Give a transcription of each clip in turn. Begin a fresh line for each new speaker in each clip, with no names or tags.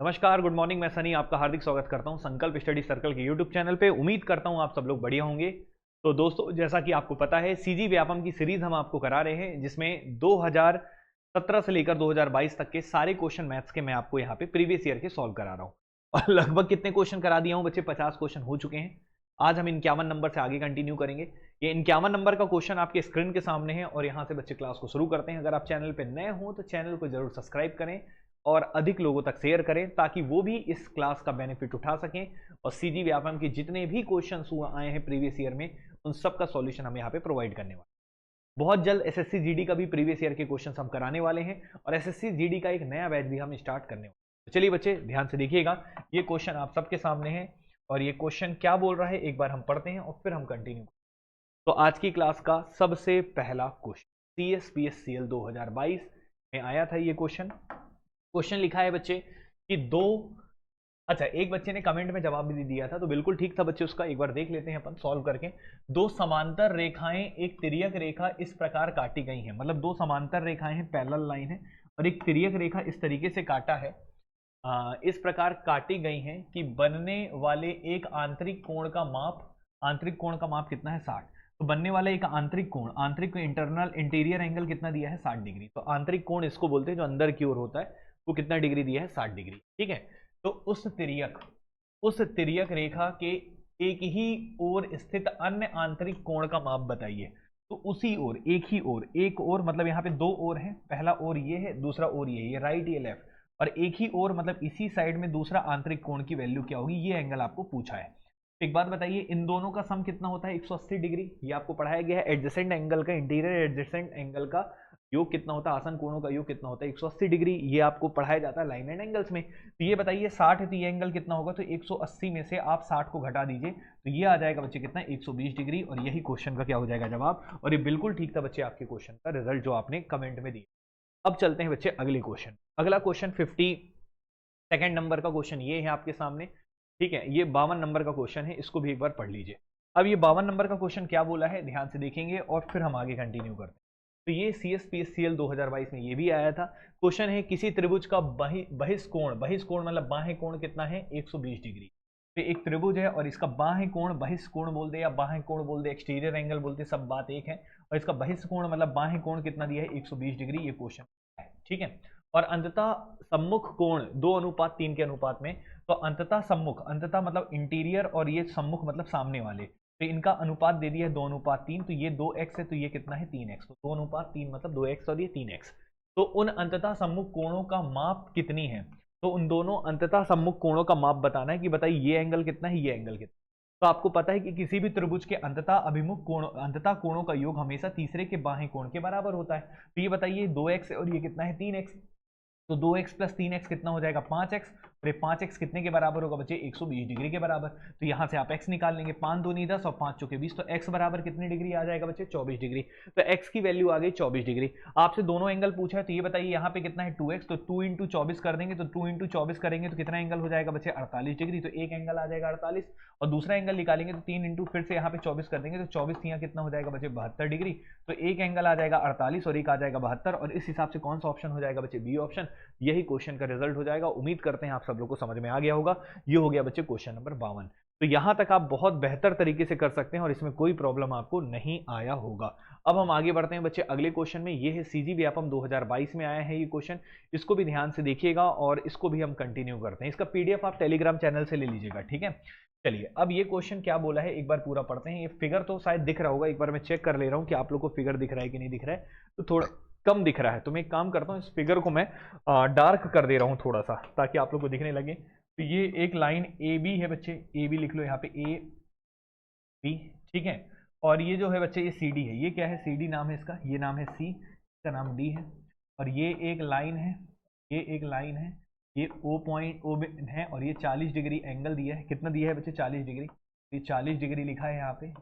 नमस्कार, good morning. मैं सनी आपका हार्दिक स्वागत करता हूं संकल्प स्टडी सर्कल के यूट्यूब चैनल पे। उम्मीद करता हूं आप सब लोग बढ़िया होंगे। तो दोस्तों, जैसा कि आपको पता है, सीजी व्यापम की सीरीज हम आपको करा रहे हैं, जिसमें 2017 से लेकर 2022 तक के सारे क्वेश्चन मैथ्स के मैं आपको यहाँ पे प्रीवियस ईयर के सॉल्व करा रहा हूँ। और लगभग कितने क्वेश्चन करा दिया हूँ बच्चे? 50 क्वेश्चन हो चुके हैं। आज हम 51 नंबर से आगे कंटिन्यू करेंगे। ये 51 नंबर का क्वेश्चन आपके स्क्रीन के सामने है और यहाँ से बच्चे क्लास को शुरू करते हैं। अगर आप चैनल पर नए हो तो चैनल को जरूर सब्सक्राइब करें और अधिक लोगों तक शेयर करें, ताकि वो भी इस क्लास का बेनिफिट उठा सकें और सीजी व्यापम के जितने भी क्वेश्चंस हुआ आए हैं प्रीवियस ईयर में, उन सब का सॉल्यूशन हम यहाँ पे प्रोवाइड करने वाले हैं। बहुत जल्द एसएससी जीडी का भी प्रीवियस ईयर के क्वेश्चंस हम कराने वाले हैं और एसएससी जीडी का एक नया बैच भी हम स्टार्ट करने वाले हैं। तो चलिए बच्चे, ध्यान से देखिएगा। ये क्वेश्चन आप सबके सामने है और ये क्वेश्चन क्या बोल रहा है एक बार हम पढ़ते हैं और फिर हम कंटिन्यू। तो आज की क्लास का सबसे पहला क्वेश्चन CSPSCL 2022 में आया था। ये क्वेश्चन लिखा है बच्चे कि अच्छा, एक बच्चे ने कमेंट में जवाब भी दिया था, तो बिल्कुल ठीक था बच्चे। उसका एक बार देख लेते हैं अपन सॉल्व करके। दो समांतर रेखाएं एक तिर्यक रेखा इस प्रकार काटी गई हैं। मतलब दो समांतर रेखाएं हैं, पैरेलल लाइन है, और एक तिर्यक रेखा इस तरीके से काटा है, इस प्रकार काटी गई हैं कि बनने वाले एक आंतरिक कोण का माप कितना है? 60। तो बनने वाला एक आंतरिक इंटरनल इंटीरियर एंगल कितना दिया है? 60 डिग्री। तो आंतरिक कोण इसको बोलते हैं, जो अंदर की ओर होता है, वो कितना डिग्री दिया है? 60 डिग्री। ठीक है। तो उस तिर्यक रेखा के एक ही ओर स्थित अन्य आंतरिक कोण का माप बताइए। तो उसी ओर, एक ओर मतलब यहाँ पे दो ओर है। पहला ओर ये है, दूसरा ओर ये राइट ये लेफ्ट, और एक ही ओर मतलब इसी साइड में दूसरा आंतरिक कोण की वैल्यू क्या होगी? ये एंगल आपको पूछा है। एक बात बताइए, इन दोनों का सम कितना होता है? 180 डिग्री। ये आपको पढ़ाया गया है। एडजेसेंट एंगल का, इंटीरियर एडजेसेंट एंगल का योग कितना होता है? आसन कोणों का योग कितना होता है? 180 डिग्री। ये आपको पढ़ाया जाता है लाइन एंड एंगल्स में। तो ये बताइए 60 है तो ये एंगल कितना होगा? तो 180 में से आप 60 को घटा दीजिए तो ये आ जाएगा बच्चे कितना? 120 डिग्री। और यही क्वेश्चन का क्या हो जाएगा? जवाब। और ये बिल्कुल ठीक था बच्चे, आपके क्वेश्चन का रिजल्ट जो आपने कमेंट में दिया। अब चलते हैं बच्चे अगले क्वेश्चन। अगला क्वेश्चन 52nd नंबर का क्वेश्चन ये है आपके सामने। ठीक है, ये 52 नंबर का क्वेश्चन है, इसको भी एक बार पढ़ लीजिए। अब ये 52 नंबर का क्वेश्चन क्या बोला है, ध्यान से देखेंगे और फिर हम आगे कंटिन्यू करते हैं। तो ये CSPSCL 2022 में ये भी आया था। क्वेश्चन है, किसी त्रिभुज का बहिष्कोण मतलब बाह्य कोण कितना है? 120 डिग्री। तो एक त्रिभुज है और इसका बाह्य कोण, बहिष्कोण बोल दे या बाह्य कोण बोल दे, एक्सटीरियर एंगल बोलते, सब बात एक है। और इसका बहिष्कोण मतलब बाह्य कोण कितना दिया है? 120 डिग्री। ये क्वेश्चन है, ठीक है। और अंततः सम्मुख कोण 2:3 के अनुपात में। तो अंततः मतलब इंटीरियर, और ये सम्मुख मतलब सामने वाले, तो इनका अनुपात दे दिया है 2:3। तो ये 2x है तो ये कितना है? 3x। तो 2:3 मतलब 2x और ये 3x। तो उन अंततः सम्मुख कोणों का माप कितनी है? तो उन दोनों अंततः सम्मुख कोणों का माप बताना है कि बताइए ये एंगल कितना है, ये एंगल कितना। तो आपको पता है कि किसी भी त्रिभुज के अंततः कोणों का योग हमेशा तीसरे के बाह्य कोण के बराबर होता है। तो ये बताइए 2x है और ये कितना है? 3x। तो 2x प्लस 3x कितना हो जाएगा? 5x। और ये 5x कितने के बराबर होगा बच्चे? 120 डिग्री के बराबर। तो यहाँ से आप x निकाल लेंगे, 5 दूनी 10 और 5 चौके 20। तो x बराबर कितनी डिग्री आ जाएगा बच्चे? 24 डिग्री। तो x की वैल्यू आ गई 24 डिग्री। आपसे दोनों एंगल पूछा है, तो ये बताइए यहाँ पे कितना है? 2x। तो 2 इंटू 24 कर देंगे, तो 2 इंटू 24 करेंगे तो कितना एंगल हो जाएगा बच्चे? 48 डिग्री। तो एक एंगल आ जाएगा 48, और दूसरा एंगल निकालेंगे तो 3 इंटू फिर से यहाँ पे 24 कर देंगे, तो 24 यहाँ कितना हो जाएगा बच्चे? 72 डिग्री। तो एक एंगल आ जाएगा 48 और एक आ जाएगा 72, और इस हिसाब से कौन सा ऑप्शन हो जाएगा बच्चे? B option. यही क्वेश्चन का रिजल्ट हो जाएगा। उम्मीद करते हैं आप सब लोग को समझ में आ गया होगा। ये हो गया बच्चे क्वेश्चन नंबर 52। तो यहां तक आप बहुत बेहतर तरीके से कर सकते हैं और इसमें कोई प्रॉब्लम आपको नहीं आया होगा। अब हम आगे बढ़ते हैं बच्चे अगले क्वेश्चन में। ये है सीजी व्यापम 2022 में आया है ये क्वेश्चन। इसको भी ध्यान से देखिएगा और इसको भी हम कंटिन्यू करते हैं। इसका पीडीएफ आप टेलीग्राम चैनल से ले लीजिएगा, ठीक है। चलिए, अब ये क्वेश्चन क्या बोला है एक बार पूरा पढ़ते हैं। ये फिगर तो शायद दिख रहा होगा, एक बार मैं चेक कर ले रहा हूँ कि आप लोग को फिगर दिख रहा है कि नहीं दिख रहा है। तो थोड़ा कम दिख रहा है, तो मैं एक काम करता हूँ, इस फिगर को मैं डार्क कर दे रहा हूँ थोड़ा सा, ताकि आप लोग को दिखने लगे। तो ये एक लाइन ए बी है बच्चे, ए बी लिख लो यहाँ पे, ए बी, ठीक है। और ये जो है बच्चे, ये सी डी है। ये क्या है? सी डी नाम है इसका, ये नाम है सी, इसका नाम डी है। और ये एक लाइन है, ये एक लाइन है, ये ओ पॉइंट ओ है, और ये 40 डिग्री एंगल दिया है। कितना दिया है बच्चे? 40 डिग्री। ये 40 डिग्री लिखा है यहाँ पे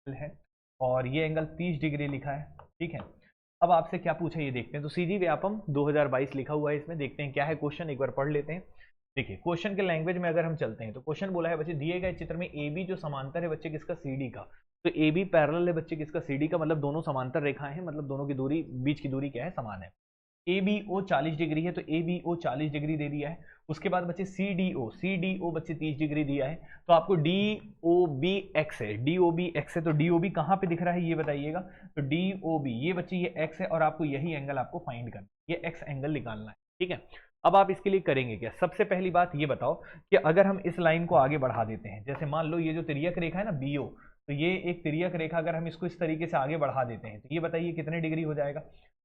है, और ये एंगल 30 डिग्री लिखा है, ठीक है। अब आपसे क्या पूछा ये देखते हैं। तो सीजी व्यापम 2022 लिखा हुआ है इसमें, देखते हैं क्या है क्वेश्चन, एक बार पढ़ लेते हैं। देखिए, क्वेश्चन के लैंग्वेज में अगर हम चलते हैं तो क्वेश्चन बोला है बच्चे, दिए गए चित्र में ए बी जो समांतर है बच्चे किसका? सी डी का। तो ए बी पैरेलल है बच्चे किसका? सी डी का। मतलब दोनों समांतर रेखाएं हैं, मतलब दोनों की दूरी, बीच की दूरी क्या है? समान है। ABO 40 डिग्री है तो ABO 40 डिग्री दे दिया है। उसके बाद बच्चे CDO बच्चे 30 डिग्री दिया है। तो आपको DOBX है, DOBX है, तो DOB कहाँ पे दिख रहा है ये बताइएगा। तो DOB ये बच्चे ये X है और आपको यही एंगल आपको फाइंड करना है, ये X एंगल निकालना है, ठीक है। अब आप इसके लिए करेंगे क्या, सबसे पहली बात ये बताओ कि अगर हम इस लाइन को आगे बढ़ा देते हैं, जैसे मान लो ये जो तिर्यक रेखा है ना BO, तो ये एक तिर्यक रेखा अगर हम इसको इस तरीके से आगे बढ़ा देते हैं तो ये बताइए कितने डिग्री हो जाएगा।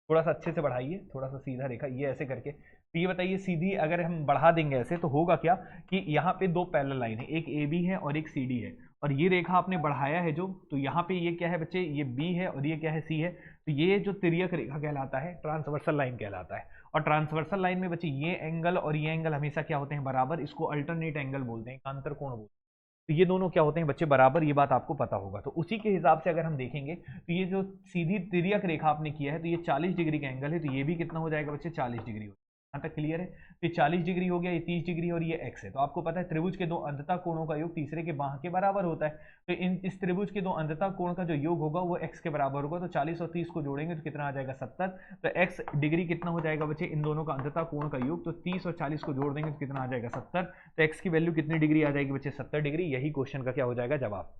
थोड़ा सा अच्छे से बढ़ाइए, थोड़ा सा सीधा रेखा ये ऐसे करके, तो ये बताइए सीधी अगर हम बढ़ा देंगे ऐसे तो होगा क्या कि यहाँ पे दो पैरेलल लाइन है, एक AB है और एक CD है, और ये रेखा आपने बढ़ाया है जो, तो यहाँ पे ये क्या है बच्चे, ये B है और ये क्या है C है। तो ये जो तिर्यक रेखा कहलाता है ट्रांसवर्सल लाइन कहलाता है। और ट्रांसवर्सल लाइन में बच्चे ये एंगल और ये एंगल हमेशा क्या होते हैं, बराबर। इसको अल्टरनेट एंगल बोलते हैं, एकांतर कोण बोलते हैं। तो ये दोनों क्या होते हैं बच्चे, बराबर। ये बात आपको पता होगा। तो उसी के हिसाब से अगर हम देखेंगे तो ये जो सीधी तिर्यक रेखा आपने किया है तो ये 40 डिग्री का एंगल है, तो ये भी कितना हो जाएगा बच्चे, 40 डिग्री। यहाँ तक क्लियर है। तो ये 40 डिग्री हो गया, ये 30 डिग्री और ये x है। तो आपको पता है त्रिभुज के दो अंततः कोणों का योग तीसरे के बाह के बराबर होता है। तो इस त्रिभुज के दो अंततः कोण का जो योग होगा वो x के बराबर होगा। तो 40 और 30 को जोड़ेंगे तो कितना आ जाएगा, 70। तो x डिग्री कितना हो जाएगा बच्चे, इन दोनों का अंततः कोण का योग। तो 30 और 40 को जोड़ देंगे तो कितना आ जाएगा, 70। तो x की वैल्यू कितनी डिग्री आ जाएगी बच्चे, 70 डिग्री। यही क्वेश्चन का क्या हो जाएगा, जवाब।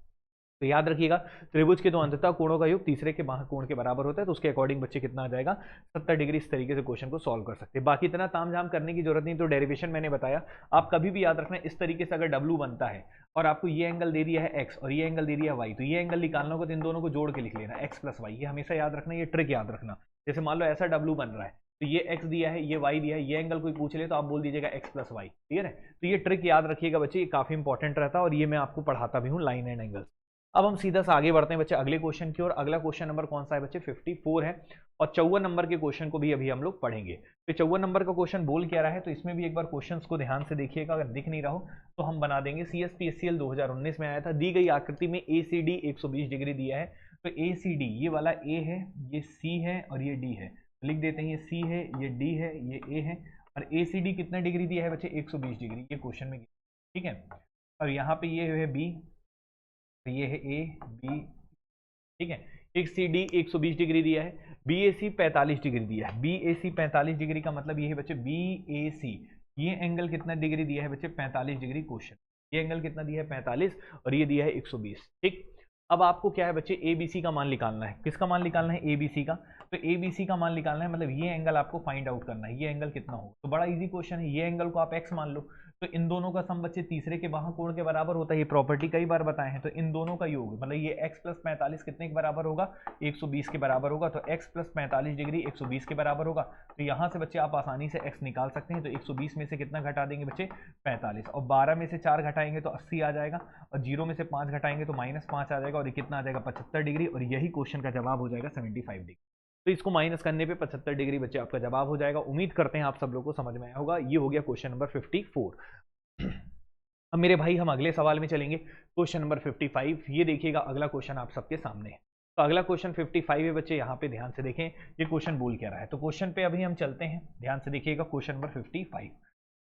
तो याद रखिएगा, त्रिभुज के दो अंततः कोणों का योग तीसरे के बाह्य कोण के बराबर होता है। तो उसके अकॉर्डिंग बच्चे कितना आ जाएगा, 70 डिग्री। इस तरीके से क्वेश्चन को सॉल्व कर सकते हैं। बाकी इतना तामझाम करने की जरूरत नहीं। तो डेरिवेशन मैंने बताया, आप कभी भी याद रखना, इस तरीके से अगर W बनता है और आपको ये एंगल दे दिया है x और ये एंगल दे दिया है y, तो ये एंगल निकालना होगा तो इन दोनों को जोड़ के लिख लेना, x प्लस y। ये हमेशा याद रखना, ये ट्रिक याद रखना। जैसे मान लो ऐसा W बन रहा है तो ये x दिया है, ये y दिया है, ये एंगल कोई पूछ ले तो आप बोल दीजिएगा x प्लस y, क्लियर है। तो ये ट्रिक याद रखिएगा बच्चे, ये काफी इंपॉर्टेंट रहता है और ये मैं आपको पढ़ाता भी हूँ, लाइन एंड एंगल। अब हम सीधा सा आगे बढ़ते हैं बच्चे अगले क्वेश्चन की ओर। अगला क्वेश्चन नंबर कौन सा है बच्चे, 54 है। और 54 नंबर के क्वेश्चन को भी अभी हम लोग पढ़ेंगे। तो 54 नंबर का क्वेश्चन बोल क्या रहा है, तो इसमें भी एक बार क्वेश्चंस को ध्यान से देखिएगा, अगर दिख नहीं रहा हो तो हम बना देंगे। CSPSCL 2019 में आया था। दी गई आकृति में ACD 120 डिग्री दिया है। तो ACD ये वाला A है, ये C है और ये D है। लिख देते हैं, ये C है, ये D है, ये A है। और ACD कितना डिग्री दिया है बच्चे, 120 डिग्री, ये क्वेश्चन में, ठीक है। और यहाँ पे ये है B, तो ये है A B, ठीक है। एक CD 120 डिग्री दिया है, BAC 45 डिग्री दिया है। BAC 45 डिग्री का मतलब ये है बच्चे, BAC ये एंगल कितना डिग्री दिया है बच्चे, 45 डिग्री। क्वेश्चन ये एंगल कितना दिया है, 45, और ये दिया है 120, ठीक। अब आपको क्या है बच्चे, ABC का मान निकालना है। किसका मान निकालना है, ABC का। तो ABC का मान निकालना है, मतलब ये एंगल आपको फाइंड आउट करना है, ये एंगल कितना हो। तो बड़ा इजी क्वेश्चन है। ये एंगल को आप x मान लो, तो इन दोनों का सम बच्चे तीसरे के बाह्य कोण के बराबर होता है। ये प्रॉपर्टी कई बार बताए हैं। तो इन दोनों का योग, मतलब ये x प्लस 45 कितने के बराबर होगा, 120 के बराबर होगा। तो x प्लस 45 डिग्री 120 के बराबर होगा। तो यहाँ से बच्चे आप आसानी से x निकाल सकते हैं। तो 120 में से कितना घटा देंगे बच्चे, 45, और 12 में से 4 घटाएंगे तो 80 आ जाएगा, और 0 में से 5 घटाएंगे तो -5 आ जाएगा, और ये कितना आ जाएगा, 75 डिग्री। और यही क्वेश्चन का जवाब हो जाएगा 75 डिग्री। तो इसको माइनस करने पे 75 डिग्री बच्चे आपका जवाब हो जाएगा। उम्मीद करते हैं आप सब लोग को समझ में आया होगा। ये हो गया क्वेश्चन नंबर 54। अब मेरे भाई हम अगले सवाल में चलेंगे, क्वेश्चन नंबर 55। ये देखिएगा अगला क्वेश्चन आप सबके सामने है। तो अगला क्वेश्चन 55 है बच्चे, यहाँ पे ध्यान से देखें ये क्वेश्चन बोल क्या रहा है। तो क्वेश्चन पे अभी हम चलते हैं, ध्यान से देखिएगा क्वेश्चन नंबर 55,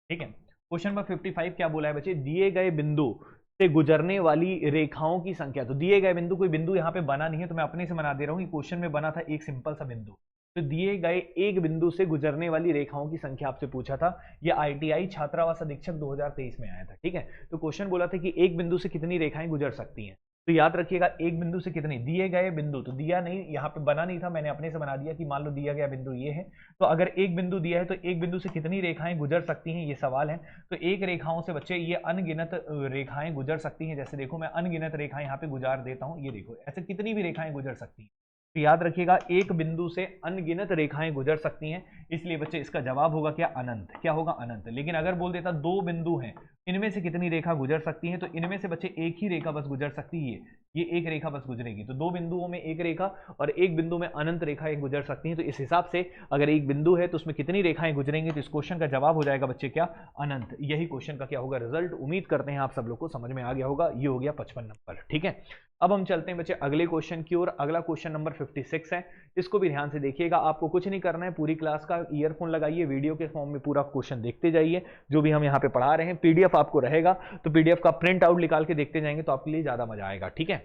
ठीक है। क्वेश्चन नंबर 55 क्या बोला है बच्चे, दिए गए बिंदु से गुजरने वाली रेखाओं की संख्या। तो दिए गए बिंदु, कोई बिंदु यहाँ पे बना नहीं है तो मैं अपने से बना दे रहा हूँ। क्वेश्चन में बना था एक सिंपल सा बिंदु। तो दिए गए एक बिंदु से गुजरने वाली रेखाओं की संख्या आपसे पूछा था। ये ITI छात्रावास अधीक्षक 2023 में आया था, ठीक है। तो क्वेश्चन बोला था कि एक बिंदु से कितनी रेखाएं गुजर सकती हैं। तो याद रखिएगा, एक बिंदु से कितनी, दिए गए बिंदु, तो दिया नहीं, यहाँ पे बना नहीं था, मैंने अपने से बना दिया कि मान लो दिया गया बिंदु ये है। तो अगर एक बिंदु दिया है तो एक बिंदु से कितनी रेखाएं गुजर सकती हैं, ये सवाल है। तो एक रेखाओं से बच्चे ये अनगिनत रेखाएं गुजर सकती हैं। जैसे देखो मैं अनगिनत रेखाएं यहाँ पे गुजार देता हूँ, ये देखो ऐसे कितनी भी रेखाएं गुजर सकती हैं। तो याद रखिएगा, एक बिंदु से अनगिनत रेखाएं गुजर सकती हैं, इसलिए बच्चे इसका जवाब होगा क्या, अनंत। क्या होगा, अनंत। लेकिन अगर बोल देता दो बिंदु हैं, इनमें से कितनी रेखा गुजर सकती है, तो इनमें से बच्चे एक ही रेखा बस गुजर सकती है, ये एक रेखा बस गुजरेगी। तो दो बिंदुओं में एक रेखा और एक बिंदु में अनंत रेखाएं गुजर सकती हैं। तो इस हिसाब से अगर एक बिंदु है तो उसमें कितनी रेखाएं गुजरेंगी, तो इस क्वेश्चन का जवाब हो जाएगा बच्चे क्या, अनंत। यही क्वेश्चन का क्या होगा, रिजल्ट। उम्मीद करते हैं आप सब लोग को समझ में आ गया होगा। ये हो गया 55 नंबर, ठीक है। अब हम चलते हैं बच्चे अगले क्वेश्चन की ओर। अगला क्वेश्चन नंबर 56 है। इसको भी ध्यान से देखिएगा, आपको कुछ नहीं करना है, पूरी क्लास का ईयरफोन लगाइए, वीडियो के फॉर्म में पूरा क्वेश्चन देखते जाइए, जो भी हम यहाँ पे पढ़ा रहे हैं। PDF आपको रहेगा, तो PDF का प्रिंट आउट निकाल के देखते जाएंगे तो आपके लिए ज्यादा मजा आएगा, ठीक है।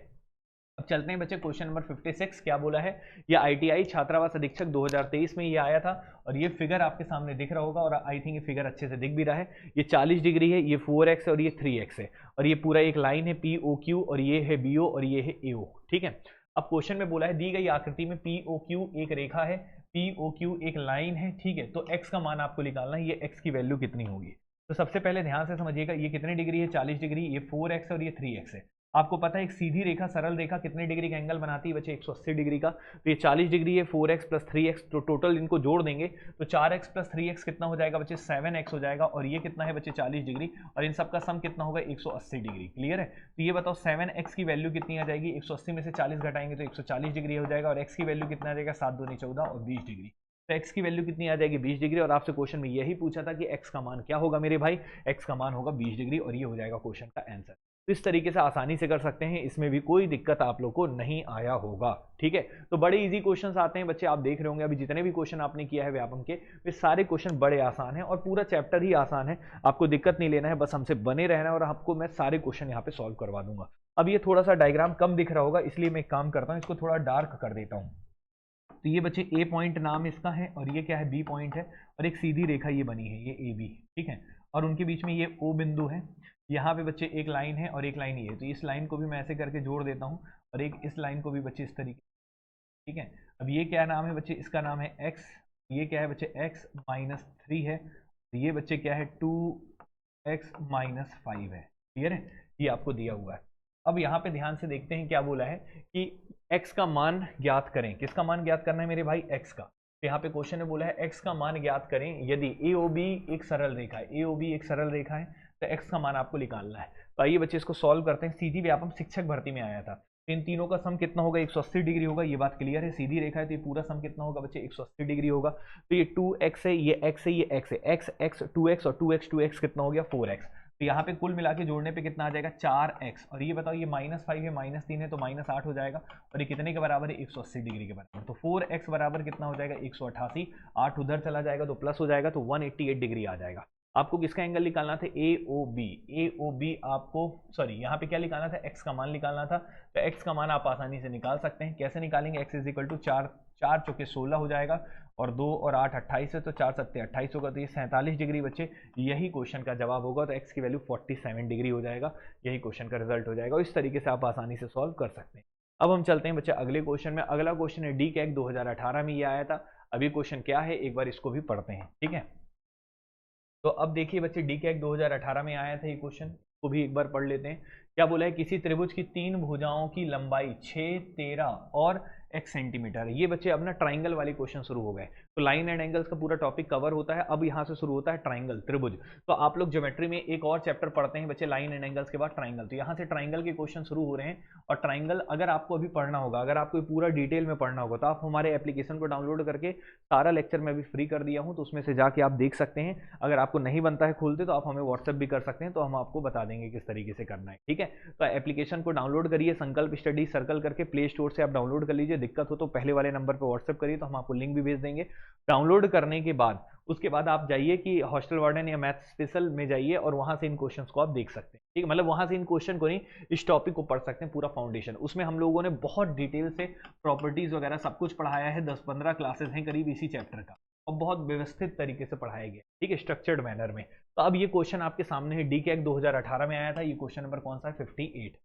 अब चलते हैं बच्चे क्वेश्चन नंबर 56। क्या बोला है, ये ITI छात्रावास अधीक्षक 2023 में ये आया था और ये फिगर आपके सामने दिख रहा होगा और आई थिंक ये फिगर अच्छे से दिख भी रहा है। ये 40 डिग्री है, ये 4x है और ये 3x है और ये पूरा एक लाइन है POQ और ये है BO और ये है AO। ठीक है, अब क्वेश्चन में बोला है दी गई आकृति में POQ एक रेखा है, POQ एक लाइन है। ठीक है, तो x का मान आपको निकालना है, ये x की वैल्यू कितनी होगी। तो सबसे पहले ध्यान से समझिएगा, ये कितनी डिग्री है, 40 डिग्री, ये 4x और ये 3x है। आपको पता है एक सीधी रेखा, सरल रेखा कितने डिग्री का एंगल बनाती है बच्चे, 180 डिग्री का। तो ये 40 डिग्री है, 4x प्लस 3x, तो टोटल इनको जोड़ देंगे तो 4x प्लस 3x कितना हो जाएगा बच्चे, 7x हो जाएगा। और ये कितना है बच्चे, 40 डिग्री, और इन सब का सम कितना होगा, 180 डिग्री। क्लियर है, तो ये बताओ 7x की वैल्यू कितनी आ जाएगी, 180 में से 40 घटाएंगे तो 140 डिग्री हो जाएगा। और x की वैल्यू कितना आ जाएगा, 7 दूनी 14 और 20 डिग्री। तो x की वैल्यू कितनी आ जाएगी, 20 डिग्री। और आपसे क्वेश्चन में यही पूछा था कि x का मान क्या होगा मेरे भाई, x का मान होगा 20 डिग्री और ये हो जाएगा क्वेश्चन का आंसर। तो इस तरीके से आसानी से कर सकते हैं, इसमें भी कोई दिक्कत आप लोग को नहीं आया होगा। ठीक है, तो बड़े इजी क्वेश्चंस आते हैं बच्चे, आप देख रहे होंगे अभी जितने भी क्वेश्चन आपने किया है व्यापम के, वे सारे क्वेश्चन बड़े आसान हैं और पूरा चैप्टर ही आसान है। आपको दिक्कत नहीं लेना है, बस हमसे बने रहना है और आपको मैं सारे क्वेश्चन यहाँ पे सॉल्व करवा दूंगा। अब ये थोड़ा सा डायग्राम कम दिख रहा होगा, इसलिए मैं एक काम करता हूँ, इसको थोड़ा डार्क कर देता हूँ। तो ये बच्चे A पॉइंट नाम इसका है और ये क्या है, B पॉइंट है और एक सीधी रेखा ये बनी है, ये AB। ठीक है, और उनके बीच में ये O बिंदु है। यहाँ पे बच्चे एक लाइन है और एक लाइन ये है, तो इस लाइन को भी मैं ऐसे करके जोड़ देता हूँ और एक इस लाइन को भी बच्चे इस तरीके। ठीक है, अब ये क्या नाम है बच्चे, इसका नाम है x, ये क्या है बच्चे x माइनस 3 है, ये बच्चे क्या है 2x माइनस 5 है। क्लियर है, ये आपको दिया हुआ है। अब यहाँ पे ध्यान से देखते हैं क्या बोला है कि x का मान ज्ञात करें। किसका मान ज्ञात करना है मेरे भाई, x का। तो यहाँ पे क्वेश्चन में बोला है x का मान ज्ञात करें यदि AOB एक सरल रेखा है, AOB एक सरल रेखा है तो x का मान आपको निकालना है। तो आइए बच्चे इसको सॉल्व करते हैं। सीधी व्यापम शिक्षक भर्ती में आया था, तो इन तीनों का सम कितना होगा, 180 डिग्री होगा। ये बात क्लियर है, सीधी रेखा है तो ये पूरा सम कितना होगा बच्चे, 180 डिग्री होगा। तो ये 2x है, ये x है, ये x है, x 2x और 2x कितना हो गया, 4x। तो यहाँ पे कुल मिला के जोड़ने पे कितना आ जाएगा, 4x। और ये बताओ ये -5 है, -3 है तो -8 हो जाएगा। और ये कितने के बराबर है, 180 डिग्री के बराबर। तो 4x बराबर कितना हो जाएगा, 188। 8 उधर चला जाएगा तो प्लस हो जाएगा, तो 188 डिग्री आ जाएगा। आपको किसका एंगल निकालना था, AOB आपको, सॉरी यहाँ पे क्या निकालना था, x का मान निकालना था। तो x का मान आप आसानी से निकाल सकते हैं। कैसे निकालेंगे, x इज इक्वल टू 4 चौके 16 हो जाएगा और 2 और 8 28 है, तो 4 7 28 होगा, तो ये 47 डिग्री बच्चे यही क्वेश्चन का जवाब होगा। तो x की वैल्यू 47 डिग्री हो जाएगा, यही क्वेश्चन का रिजल्ट हो जाएगा। इस तरीके से आप आसानी से सॉल्व कर सकते हैं। अब हम चलते हैं बच्चे अगले क्वेश्चन में। अगला क्वेश्चन है DCAC 2018 में ये आया था। अभी क्वेश्चन क्या है एक बार इसको भी पढ़ते हैं। ठीक है, तो अब देखिए बच्चे DCAC 2018 में आया था ये क्वेश्चन, को भी एक बार पढ़ लेते हैं। क्या बोला है, किसी त्रिभुज की 3 भुजाओं की लंबाई 6, 13 और x सेंटीमीटर। ये बच्चे अब ना ट्राइंगल वाले क्वेश्चन शुरू हो गए। तो लाइन एंड एंगल्स का पूरा टॉपिक कवर होता है, अब यहाँ से शुरू होता है ट्राइंगल, त्रिभुज। तो आप लोग ज्योमेट्री में एक और चैप्टर पढ़ते हैं बच्चे, लाइन एंड एंगल्स के बाद ट्राइंगल। तो यहाँ से ट्राइंगल के क्वेश्चन शुरू हो रहे हैं। और ट्राइंगल अगर आपको अभी पढ़ना होगा, अगर आपको पूरा डिटेल में पढ़ना होगा, तो आप हमारे एप्लीकेशन को डाउनलोड करके, सारा लेक्चर मैं अभी फ्री कर दिया हूँ, तो उसमें से जाके आप देख सकते हैं। अगर आपको नहीं बनता है खोलते तो आप हमें व्हाट्सएप भी कर सकते हैं, तो हम आपको बता देंगे किस तरीके से करना है। ठीक है, तो एप्लीकेशन को डाउनलोड करिए, संकल्प स्टडी सर्कल करके प्ले स्टोर से आप डाउनलोड कर लीजिए। दिक्कत हो तो पहले वाले नंबर पर व्हाट्सएप करिए, तो हम आपको लिंक भी भेज देंगे। डाउनलोड करने के बाद उसके बाद आप जाइए कि हॉस्टल वार्डन या मैथ स्पेशल में जाइए और वहां से इन क्वेश्चंस को आप देख सकते हैं। ठीक है, मतलब वहां से इन क्वेश्चन को नहीं, इस टॉपिक को पढ़ सकते हैं, पूरा फाउंडेशन। उसमें हम लोगों ने बहुत डिटेल से प्रॉपर्टीज वगैरह सब कुछ पढ़ाया है। 10-15 क्लासेस हैं करीब इसी चैप्टर का, और बहुत व्यवस्थित तरीके से पढ़ाया गया। ठीक है, स्ट्रक्चर्ड मैनर में। तो अब ये क्वेश्चन आपके सामने है, DCAC 2018 में आया था। ये क्वेश्चन नंबर कौन सा है, 58।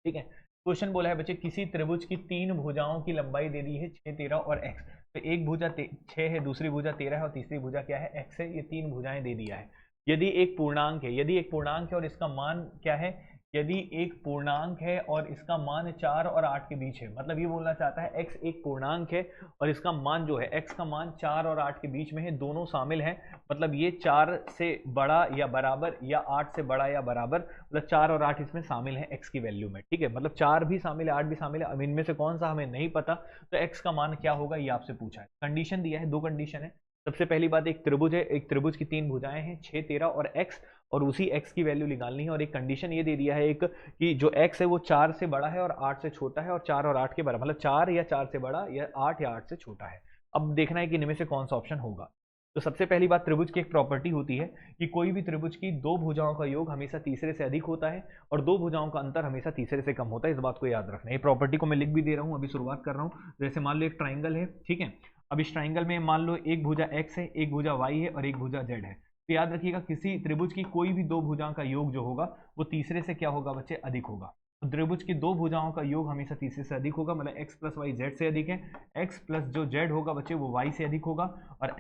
ठीक है, क्वेश्चन बोला है बच्चे, किसी त्रिभुज की 3 भुजाओं की लंबाई दे दी है 6, 13 और x। तो एक भुजा 6 है, दूसरी भुजा 13 है और तीसरी भुजा क्या है, x है। ये 3 भुजाएं दे दिया है। यदि एक पूर्णांक है, यदि एक पूर्णांक है और इसका मान क्या है, यदि एक पूर्णांक है और इसका मान 4 और 8 के बीच है, मतलब ये बोलना चाहता है x एक पूर्णांक है और इसका मान जो है, x का मान 4 और 8 के बीच में है, दोनों शामिल हैं। मतलब ये 4 से बड़ा या बराबर या 8 से बड़ा या बराबर, मतलब 4 और 8 इसमें शामिल है x की वैल्यू में। ठीक है, मतलब 4 भी शामिल है, 8 भी शामिल है। अब इनमें से कौन सा हमें नहीं पता, तो x का मान क्या होगा ये आपसे पूछा है। कंडीशन दिया है, 2 कंडीशन है। सबसे पहली बात, एक त्रिभुज है, एक त्रिभुज की 3 भुजाएं हैं 6, 13 और x, और उसी x की वैल्यू निकालनी है। और एक कंडीशन ये दे दिया है एक, कि जो x है वो 4 से बड़ा है और 8 से छोटा है, और 4 और 8 के बराबर, मतलब 4 या 4 से बड़ा या 8 या 8 से छोटा है। अब देखना है कि इनमें से कौन सा ऑप्शन होगा। तो सबसे पहली बात, त्रिभुज की एक प्रॉपर्टी होती है कि कोई भी त्रिभुज की दो भुजाओं का योग हमेशा तीसरे से अधिक होता है और दो भुजाओं का अंतर हमेशा तीसरे से कम होता है। इस बात को याद रखना है। ये प्रॉपर्टी को मैं लिख भी दे रहा हूँ, अभी शुरुआत कर रहा हूँ। जैसे मान लो एक ट्राइंगल है, ठीक है। अब इस ट्राइंगल में मान लो एक भुजा x है, एक भुजा y है और एक भुजा z है। तो याद रखिएगा, किसी त्रिभुज की कोई भी दो भुजाओं का योग जो होगा वो तीसरे से क्या होगा बच्चे, अधिक होगा। तो त्रिभुज की दो भुजाओं का योग हमेशा तीसरे से अधिक होगा, मतलब x प्लस वाई जेड से अधिक है। x प्लस जो z होगा बच्चे वो y से अधिक होगा और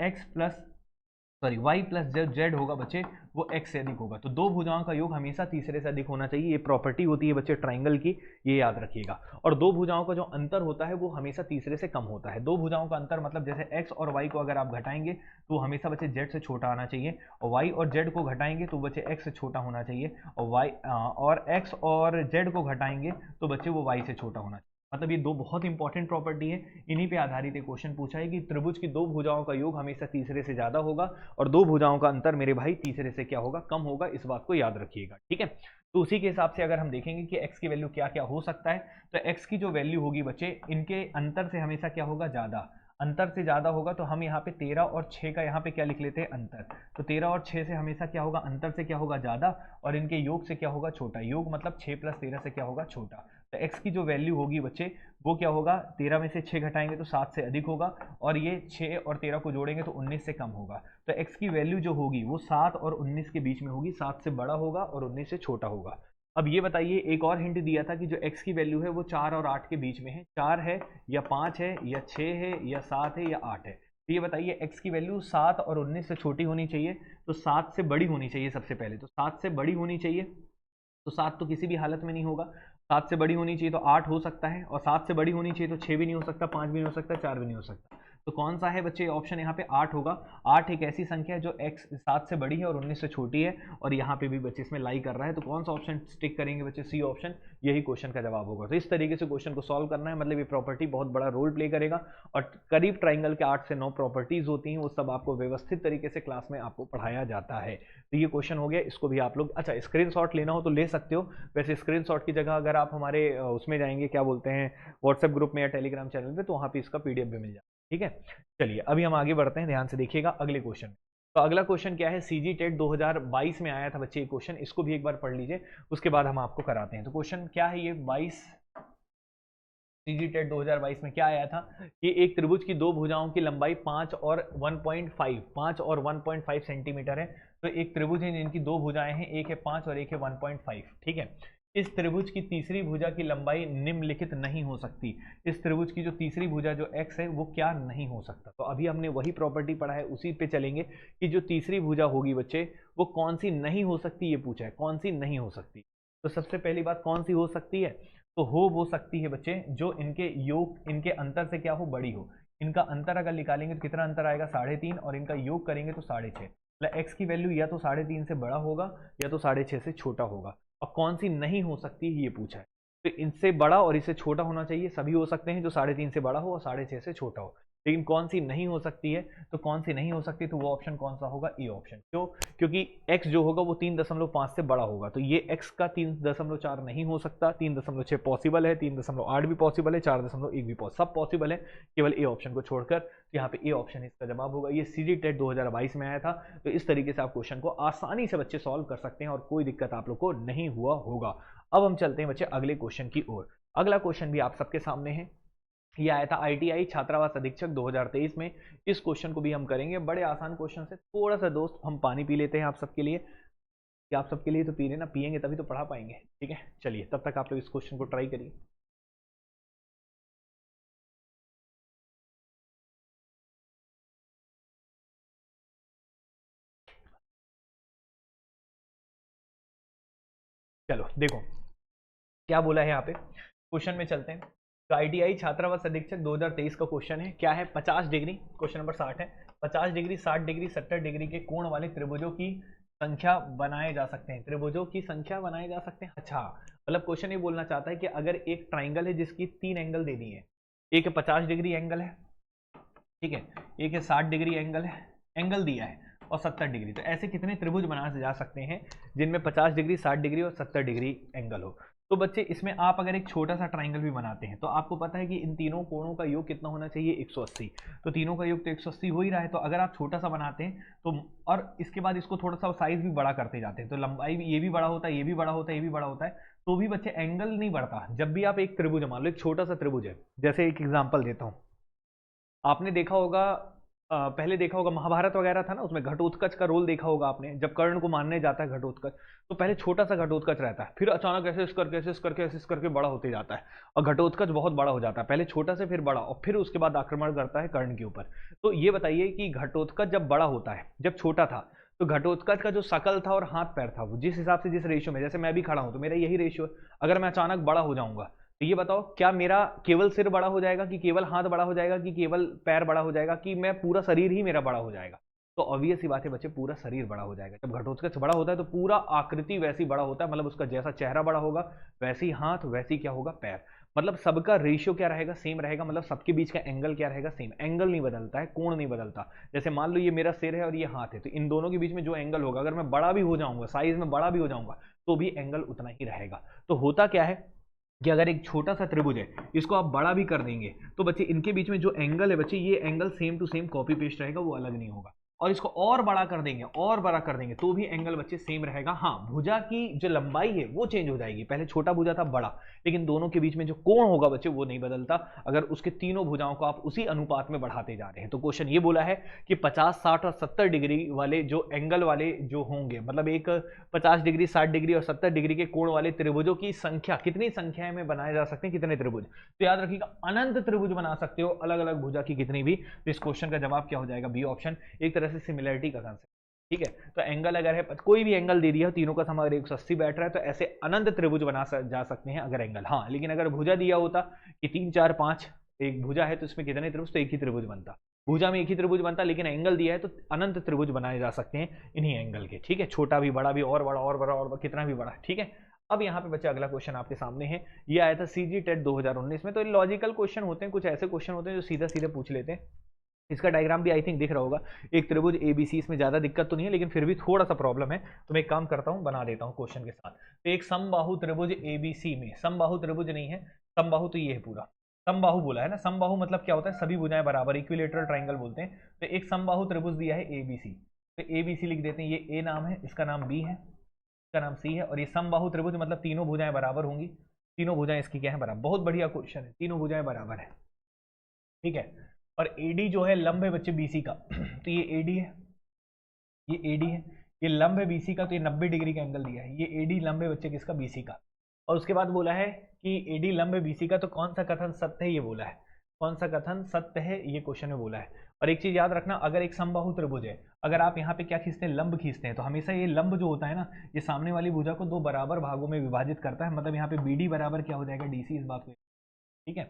y प्लस जो z होगा बच्चे वो x से अधिक होगा। तो दो भुजाओं का योग हमेशा तीसरे से अधिक होना चाहिए। ये प्रॉपर्टी होती है बच्चे ट्राइंगल की, ये याद रखिएगा। और दो भुजाओं का जो अंतर होता है वो हमेशा तीसरे से कम होता है। दो भुजाओं का अंतर मतलब जैसे x और y को अगर आप घटाएंगे तो हमेशा बच्चे z से छोटा आना चाहिए, और y और z को घटाएंगे तो बच्चे x से छोटा होना चाहिए, और x और z को घटाएंगे तो बच्चे वो y से छोटा होना चाहिए। मतलब ये दो बहुत इंपॉर्टेंट प्रॉपर्टी है, इन्हीं पे आधारित एक क्वेश्चन पूछा है कि त्रिभुज की दो भुजाओं का योग हमेशा तीसरे से ज्यादा होगा और दो भुजाओं का अंतर मेरे भाई तीसरे से क्या होगा, कम होगा। इस बात को याद रखिएगा, ठीक है। तो उसी के हिसाब से अगर हम देखेंगे कि x की वैल्यू क्या क्या हो सकता है, तो x की जो वैल्यू होगी बच्चे, इनके अंतर से हमेशा क्या होगा, ज्यादा। अंतर से ज्यादा होगा तो हम यहाँ पे 13 और 6 का यहाँ पे क्या लिख लेते हैं, अंतर। तो 13 और 6 से हमेशा क्या होगा, अंतर से क्या होगा, ज्यादा, और इनके योग से क्या होगा, छोटा। योग मतलब 6 प्लस 13 से क्या होगा, छोटा। तो x की जो वैल्यू होगी बच्चे वो क्या होगा, 13 में से 6 घटाएंगे तो 7 से अधिक होगा, और ये 6 और 13 को जोड़ेंगे तो 19 से कम होगा। तो x की वैल्यू जो होगी वो 7 और 19 के बीच में होगी, 7 से बड़ा होगा और 19 से छोटा होगा। अब ये बताइए, एक और हिंट दिया था कि जो x की वैल्यू है वो 4 और 8 के बीच में है। 4 है या 5 है या 6 है या 7 है या 8 है। तो ये बताइए, x की वैल्यू 7 और 19 से छोटी होनी चाहिए तो 7 से बड़ी होनी चाहिए। सबसे पहले तो 7 से बड़ी होनी चाहिए, तो 7 तो किसी भी हालत में नहीं होगा। 7 से बड़ी होनी चाहिए तो 8 हो सकता है, और 7 से बड़ी होनी चाहिए तो 6 भी नहीं हो सकता, 5 भी नहीं हो सकता, 4 भी नहीं हो सकता। तो कौन सा है बच्चे ऑप्शन, यहाँ पे 8 होगा। 8 एक ऐसी संख्या है जो x 7 से बड़ी है और 19 से छोटी है, और यहाँ पे भी बच्चे इसमें लाई कर रहा है। तो कौन सा ऑप्शन टिक करेंगे बच्चे, सी ऑप्शन, यही क्वेश्चन का जवाब होगा। तो इस तरीके से क्वेश्चन को सॉल्व करना है, मतलब ये प्रॉपर्टी बहुत बड़ा रोल प्ले करेगा, और करीब ट्राइंगल के 8 से 9 प्रॉपर्टीज होती हैं, वो सब आपको व्यवस्थित तरीके से क्लास में आपको पढ़ाया जाता है। तो ये क्वेश्चन हो गया, इसको भी आप लोग, अच्छा स्क्रीनशॉट लेना हो तो ले सकते हो। वैसे स्क्रीनशॉट की जगह अगर आप हमारे उसमें जाएंगे, क्या बोलते हैं, व्हाट्सएप ग्रुप में या टेलीग्राम चैनल पे, तो वहाँ पे इसका पीडीएफ भी मिल जाए, ठीक है। चलिए अभी हम आगे बढ़ते हैं, ध्यान से देखिएगा अगले क्वेश्चन। तो अगला क्वेश्चन क्या है, सीजी टेट 2022 में आया था बच्चे ये क्वेश्चन, इसको भी एक बार पढ़ लीजिए, उसके बाद हम आपको कराते हैं। तो क्वेश्चन क्या है, ये 22 सीजी टेट 2022 में क्या आया था कि एक त्रिभुज की दो भुजाओं की लंबाई 5 और 1.5 सेंटीमीटर है। तो एक त्रिभुज है जिनकी दो भुजाएं हैं, एक है 5 और एक है 1.5, ठीक है। इस त्रिभुज की तीसरी भुजा की लंबाई निम्नलिखित नहीं हो सकती। इस त्रिभुज की जो तीसरी भुजा जो x है वो क्या नहीं हो सकता। तो अभी हमने वही प्रॉपर्टी पढ़ा है, उसी पे चलेंगे कि जो तीसरी भुजा होगी बच्चे वो कौन सी नहीं हो सकती, ये पूछा है कौन सी नहीं हो सकती। तो सबसे पहली बात, कौन सी हो सकती है, तो वो सकती है बच्चे जो इनके योग, इनके अंतर से क्या हो, बड़ी हो। इनका अंतर अगर निकालेंगे तो कितना अंतर आएगा, 3.5, और इनका योग करेंगे तो 6.5। मतलब x की वैल्यू या तो 3.5 से बड़ा होगा या तो 6.5 से छोटा होगा। और कौन सी नहीं हो सकती ये पूछा है। तो इनसे बड़ा और इससे छोटा होना चाहिए, सभी हो सकते हैं जो 3.5 से बड़ा हो और 6.5 से छोटा हो, लेकिन कौन सी नहीं हो सकती है, तो कौन सी नहीं हो सकती, तो वो ऑप्शन कौन सा होगा, ए ऑप्शन। क्यों, क्योंकि x जो होगा वो 3.5 से बड़ा होगा, तो ये x का 3.4 नहीं हो सकता, 3.6 पॉसिबल है, 3.8 भी पॉसिबल है, 4.1 भी सब पॉसिबल है, केवल ए ऑप्शन को छोड़कर। यहाँ पे ए ऑप्शन इसका जवाब होगा। ये सीजी टेट 2022 में आया था, तो इस तरीके से आप क्वेश्चन को आसानी से बच्चे सॉल्व कर सकते हैं और कोई दिक्कत आप लोग को नहीं हुआ होगा। अब हम चलते हैं बच्चे अगले क्वेश्चन की ओर। अगला क्वेश्चन भी आप सबके सामने है, ये आया था ITI छात्रावास अधीक्षक 2023 में। इस क्वेश्चन को भी हम करेंगे, बड़े आसान क्वेश्चन से। थोड़ा सा दोस्त हम पानी पी लेते हैं आप सबके लिए, कि आप सबके लिए तो पी लेना, पियेंगे तभी तो पढ़ा पाएंगे, ठीक है। चलिए तब तक आप लोग इस क्वेश्चन को ट्राई करिए। चलो देखो क्या बोला है यहाँ पे, क्वेश्चन में चलते हैं। तो ITI छात्रावास अधीक्षक 2023 का क्वेश्चन है, क्या है, 50 डिग्री, क्वेश्चन नंबर 60 है। 50 डिग्री, 60 डिग्री, 70 डिग्री के कोण वाले त्रिभुजों की संख्या बनाए जा सकते हैं। त्रिभुजों की संख्या बनाए जा सकते हैं, अच्छा। मतलब क्वेश्चन ये बोलना चाहता है कि अगर एक ट्राइंगल है जिसकी 3 एंगल देनी है, एक 50 डिग्री एंगल है, ठीक है, एक है 60 डिग्री एंगल है, एंगल दिया है, और 70 डिग्री। तो ऐसे कितने त्रिभुज बनाए जा सकते हैं जिनमें 50 डिग्री, 60 डिग्री और 70 डिग्री एंगल हो। तो बच्चे इसमें आप अगर एक छोटा सा ट्राइंगल भी बनाते हैं तो आपको पता है कि इन तीनों कोणों का योग कितना होना चाहिए, 180। तो तीनों का योग तो 180 हो ही रहा है। तो अगर आप छोटा सा बनाते हैं तो, और इसके बाद इसको थोड़ा सा साइज भी बड़ा करते जाते हैं, तो लंबाई भी ये भी बड़ा होता है, ये भी बड़ा होता है, ये भी बड़ा होता है, तो भी बच्चे एंगल नहीं बढ़ता। जब भी आप एक त्रिभुज, मान लो एक छोटा सा त्रिभुज है, जैसे एक एग्जाम्पल देता हूँ, आपने देखा होगा पहले देखा होगा महाभारत वगैरह था ना, उसमें घटोत्कच का रोल देखा होगा आपने। जब कर्ण को मारने जाता है घटोत्कच, तो पहले छोटा सा घटोत्कच रहता है, फिर अचानक ऐसे ऐसे करके बड़ा होते जाता है, और घटोत्कच बहुत बड़ा हो जाता है, पहले छोटा से फिर बड़ा, और फिर उसके बाद आक्रमण करता है कर्ण के ऊपर। तो ये बताइए कि घटोत्कच जब बड़ा होता है, जब छोटा था, तो घटोत्कच का जो शकल था और हाथ पैर था, वो जिस हिसाब से, जिस रेशियो में, जैसे मैं भी खड़ा हूं तो मेरा यही रेशियो है, अगर मैं अचानक बड़ा हो जाऊंगा तो ये बताओ, क्या मेरा केवल सिर बड़ा हो जाएगा, कि केवल हाथ बड़ा हो जाएगा, कि केवल पैर बड़ा हो जाएगा, कि मैं पूरा शरीर ही मेरा बड़ा हो जाएगा? तो ऑब्वियस ही बात है बच्चे, पूरा शरीर बड़ा हो जाएगा। जब घटोत्कच बड़ा होता है तो पूरा आकृति वैसी बड़ा होता है, मतलब उसका जैसा चेहरा बड़ा होगा वैसी हाथ, वैसी क्या होगा, पैर। मतलब सबका रेशियो क्या रहेगा, सेम रहेगा, मतलब सबके बीच का एंगल क्या रहेगा, सेम। एंगल नहीं बदलता है, कोण नहीं बदलता। जैसे मान लो ये मेरा सिर है और ये हाथ है, तो इन दोनों के बीच में जो एंगल होगा, अगर मैं बड़ा भी हो जाऊंगा, साइज में बड़ा भी हो जाऊंगा, तो भी एंगल उतना ही रहेगा। तो होता क्या है कि अगर एक छोटा सा त्रिभुज है, इसको आप बड़ा भी कर देंगे, तो बच्चे इनके बीच में जो एंगल है बच्चे, ये angle same to same copy paste रहेगा, वो अलग नहीं होगा। और इसको और बड़ा कर देंगे, और बड़ा कर देंगे, तो भी एंगल बच्चे सेम रहेगा। हाँ, भुजा की जो लंबाई है वो चेंज हो जाएगी, पहले छोटा भुजा था, बड़ा, लेकिन दोनों के बीच में जो कोण होगा बच्चे वो नहीं बदलता, अगर उसके तीनों भुजाओं को आप उसी अनुपात में बढ़ाते जा रहे हैं। तो क्वेश्चन ये बोला है कि 50, 60 और 70 डिग्री वाले जो एंगल वाले जो होंगे, मतलब एक 50 डिग्री, 60 डिग्री और 70 डिग्री के कोण वाले त्रिभुजों की संख्या, कितनी संख्या में बनाए जा सकते हैं, कितने त्रिभुज? तो याद रखिएगा, अनंत त्रिभुज बना सकते हो, अलग अलग भुजा की कितनी भी। तो इस क्वेश्चन का जवाब क्या हो जाएगा, बी ऑप्शन, एक तरह से सिमिलरिटी का कंसेप्ट। ठीक है, तो एंगल अगर है, कोई भी एंगल दे दिया हो, तीनों का सम अगर 180 बैठ रहा है, तो ऐसे अनंत त्रिभुज बना जा सकते हैं अगर एंगल। हाँ, लेकिन अगर भुजा दिया होता कि 3, 4, 5 एक भुजा है, तो इसमें कितने त्रिभुज, तो एक ही त्रिभुज बनता, भुजा में एक ही त्रिभुज बनता, लेकिन एंगल दिया है तो अनंत त्रिभुज बनाए जा सकते हैं इन्हीं एंगल के। ठीक है, छोटा भी, बड़ा भी, और बड़ा, और बड़ा, और बड़ा, कितना भी बड़ा। ठीक है, अब यहाँ पे बच्चे अगला क्वेश्चन आपके सामने है, ये आया था सीजी टेट 2019 में। तो लॉजिकल क्वेश्चन होते हैं, कुछ ऐसे क्वेश्चन होते हैं जो सीधा सीधे पूछ लेते हैं। इसका डायग्राम भी आई थिंक दिख रहा होगा, एक त्रिभुज एबीसी, इसमें ज्यादा दिक्कत तो नहीं है, लेकिन फिर भी थोड़ा सा प्रॉब्लम है, तो मैं एक काम करता हूं, बना देता हूं क्वेश्चन के साथ। तो एक समबाहु त्रिभुज एबीसी में, समबाहु त्रिभुज नहीं है, समबाहु तो ये है पूरा, समबाहु बोला है ना। समबाहु मतलब क्या होता है, सभी भुजाएं बराबर, इक्विलेटरल ट्राइंगल बोलते हैं। तो एक समबाहु त्रिभुज दिया है एबीसी, तो एबीसी लिख देते हैं, ये ए नाम है, इसका नाम बी है, इसका नाम सी है, और ये समबाहु त्रिभुज मतलब तीनों भुजाएं बराबर होंगी, तीनों भुजाएं इसकी क्या है, बराबर। बहुत बढ़िया क्वेश्चन है, तीनों भुजाएं बराबर है। ठीक है, और एडी जो है लंब है बच्चे बीसी का, तो ये एडी है, ये एडी है, ये लंब है बीसी का, तो ये 90 डिग्री का एंगल दिया है, ये एडी लंब है बच्चे किसका, बीसी का। और उसके बाद बोला है कि एडी लंब है बीसी का, तो कौन सा कथन सत्य है, ये बोला है, कौन सा कथन सत्य है, ये क्वेश्चन में बोला है। और एक चीज याद रखना, अगर एक समबाहु त्रिभुज है, अगर आप यहाँ पे क्या खींचते हैं, लंब खींचते हैं, तो हमेशा ये लंब जो होता है ना, ये सामने वाली भुजा को दो बराबर भागों में विभाजित करता है, मतलब यहाँ पे बीडी बराबर क्या हो जाएगा, डीसी, इस बात को। ठीक है,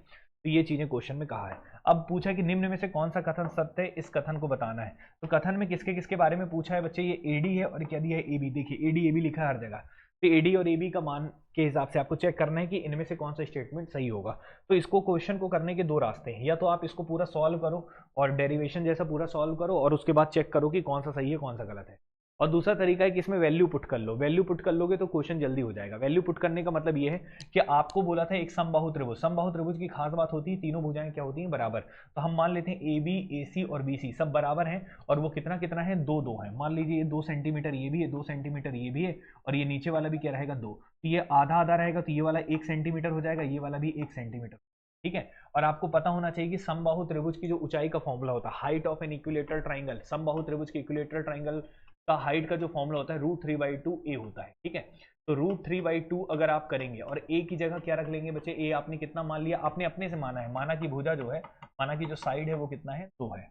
तो ये चीजें क्वेश्चन में कहा है। अब पूछा कि निम्न में से कौन सा कथन सत्य है, इस कथन को बताना है। तो कथन में किसके किसके बारे में पूछा है बच्चे, ये एडी है और क्या दिया है, एबी। देखिए एडी एबी लिखा है हर जगह, तो एडी और एबी का मान के हिसाब से आपको चेक करना है कि इनमें से कौन सा स्टेटमेंट सही होगा। तो इसको क्वेश्चन को करने के दो रास्ते हैं, या तो आप इसको पूरा सॉल्व करो और डेरिवेशन जैसा पूरा सॉल्व करो, और उसके बाद चेक करो कि कौन सा सही है कौन सा गलत है। और दूसरा तरीका है कि इसमें वैल्यू पुट कर लो, वैल्यू पुट कर लोगे तो क्वेश्चन जल्दी हो जाएगा। वैल्यू पुट करने का मतलब ये है कि आपको बोला था एक समबाहु त्रिभुज, समबाहु त्रिभुज की खास बात होती है तीनों भुजाएं क्या होती हैं, बराबर। तो हम मान लेते हैं ए बी, ए सी और बी सी सब बराबर हैं, और वो कितना कितना है, 2 2 है। मान लीजिए ये 2 सेंटीमीटर ये भी है, 2 सेंटीमीटर ये भी है, और ये नीचे वाला भी क्या रहेगा, 2। तो ये आधा आधा रहेगा, तो ये वाला 1 सेंटीमीटर हो जाएगा, ये वाला भी 1 सेंटीमीटर। ठीक है, और आपको पता होना चाहिए कि समबाहु त्रिभुज की जो ऊंचाई का फॉर्मूला होता है, height of an equilateral triangle, समबाहु त्रिभुज के इक्विलेटरल ट्राइंगल का हाइट का जो फॉर्मूला होता है √3/2 a होता है। ठीक है, तो √3/2 अगर आप करेंगे, और a की जगह क्या रख लेंगे बच्चे, a आपने कितना मान लिया, आपने अपने से माना है, माना कि भुजा जो है, माना कि जो साइड है वो कितना है, 2 है,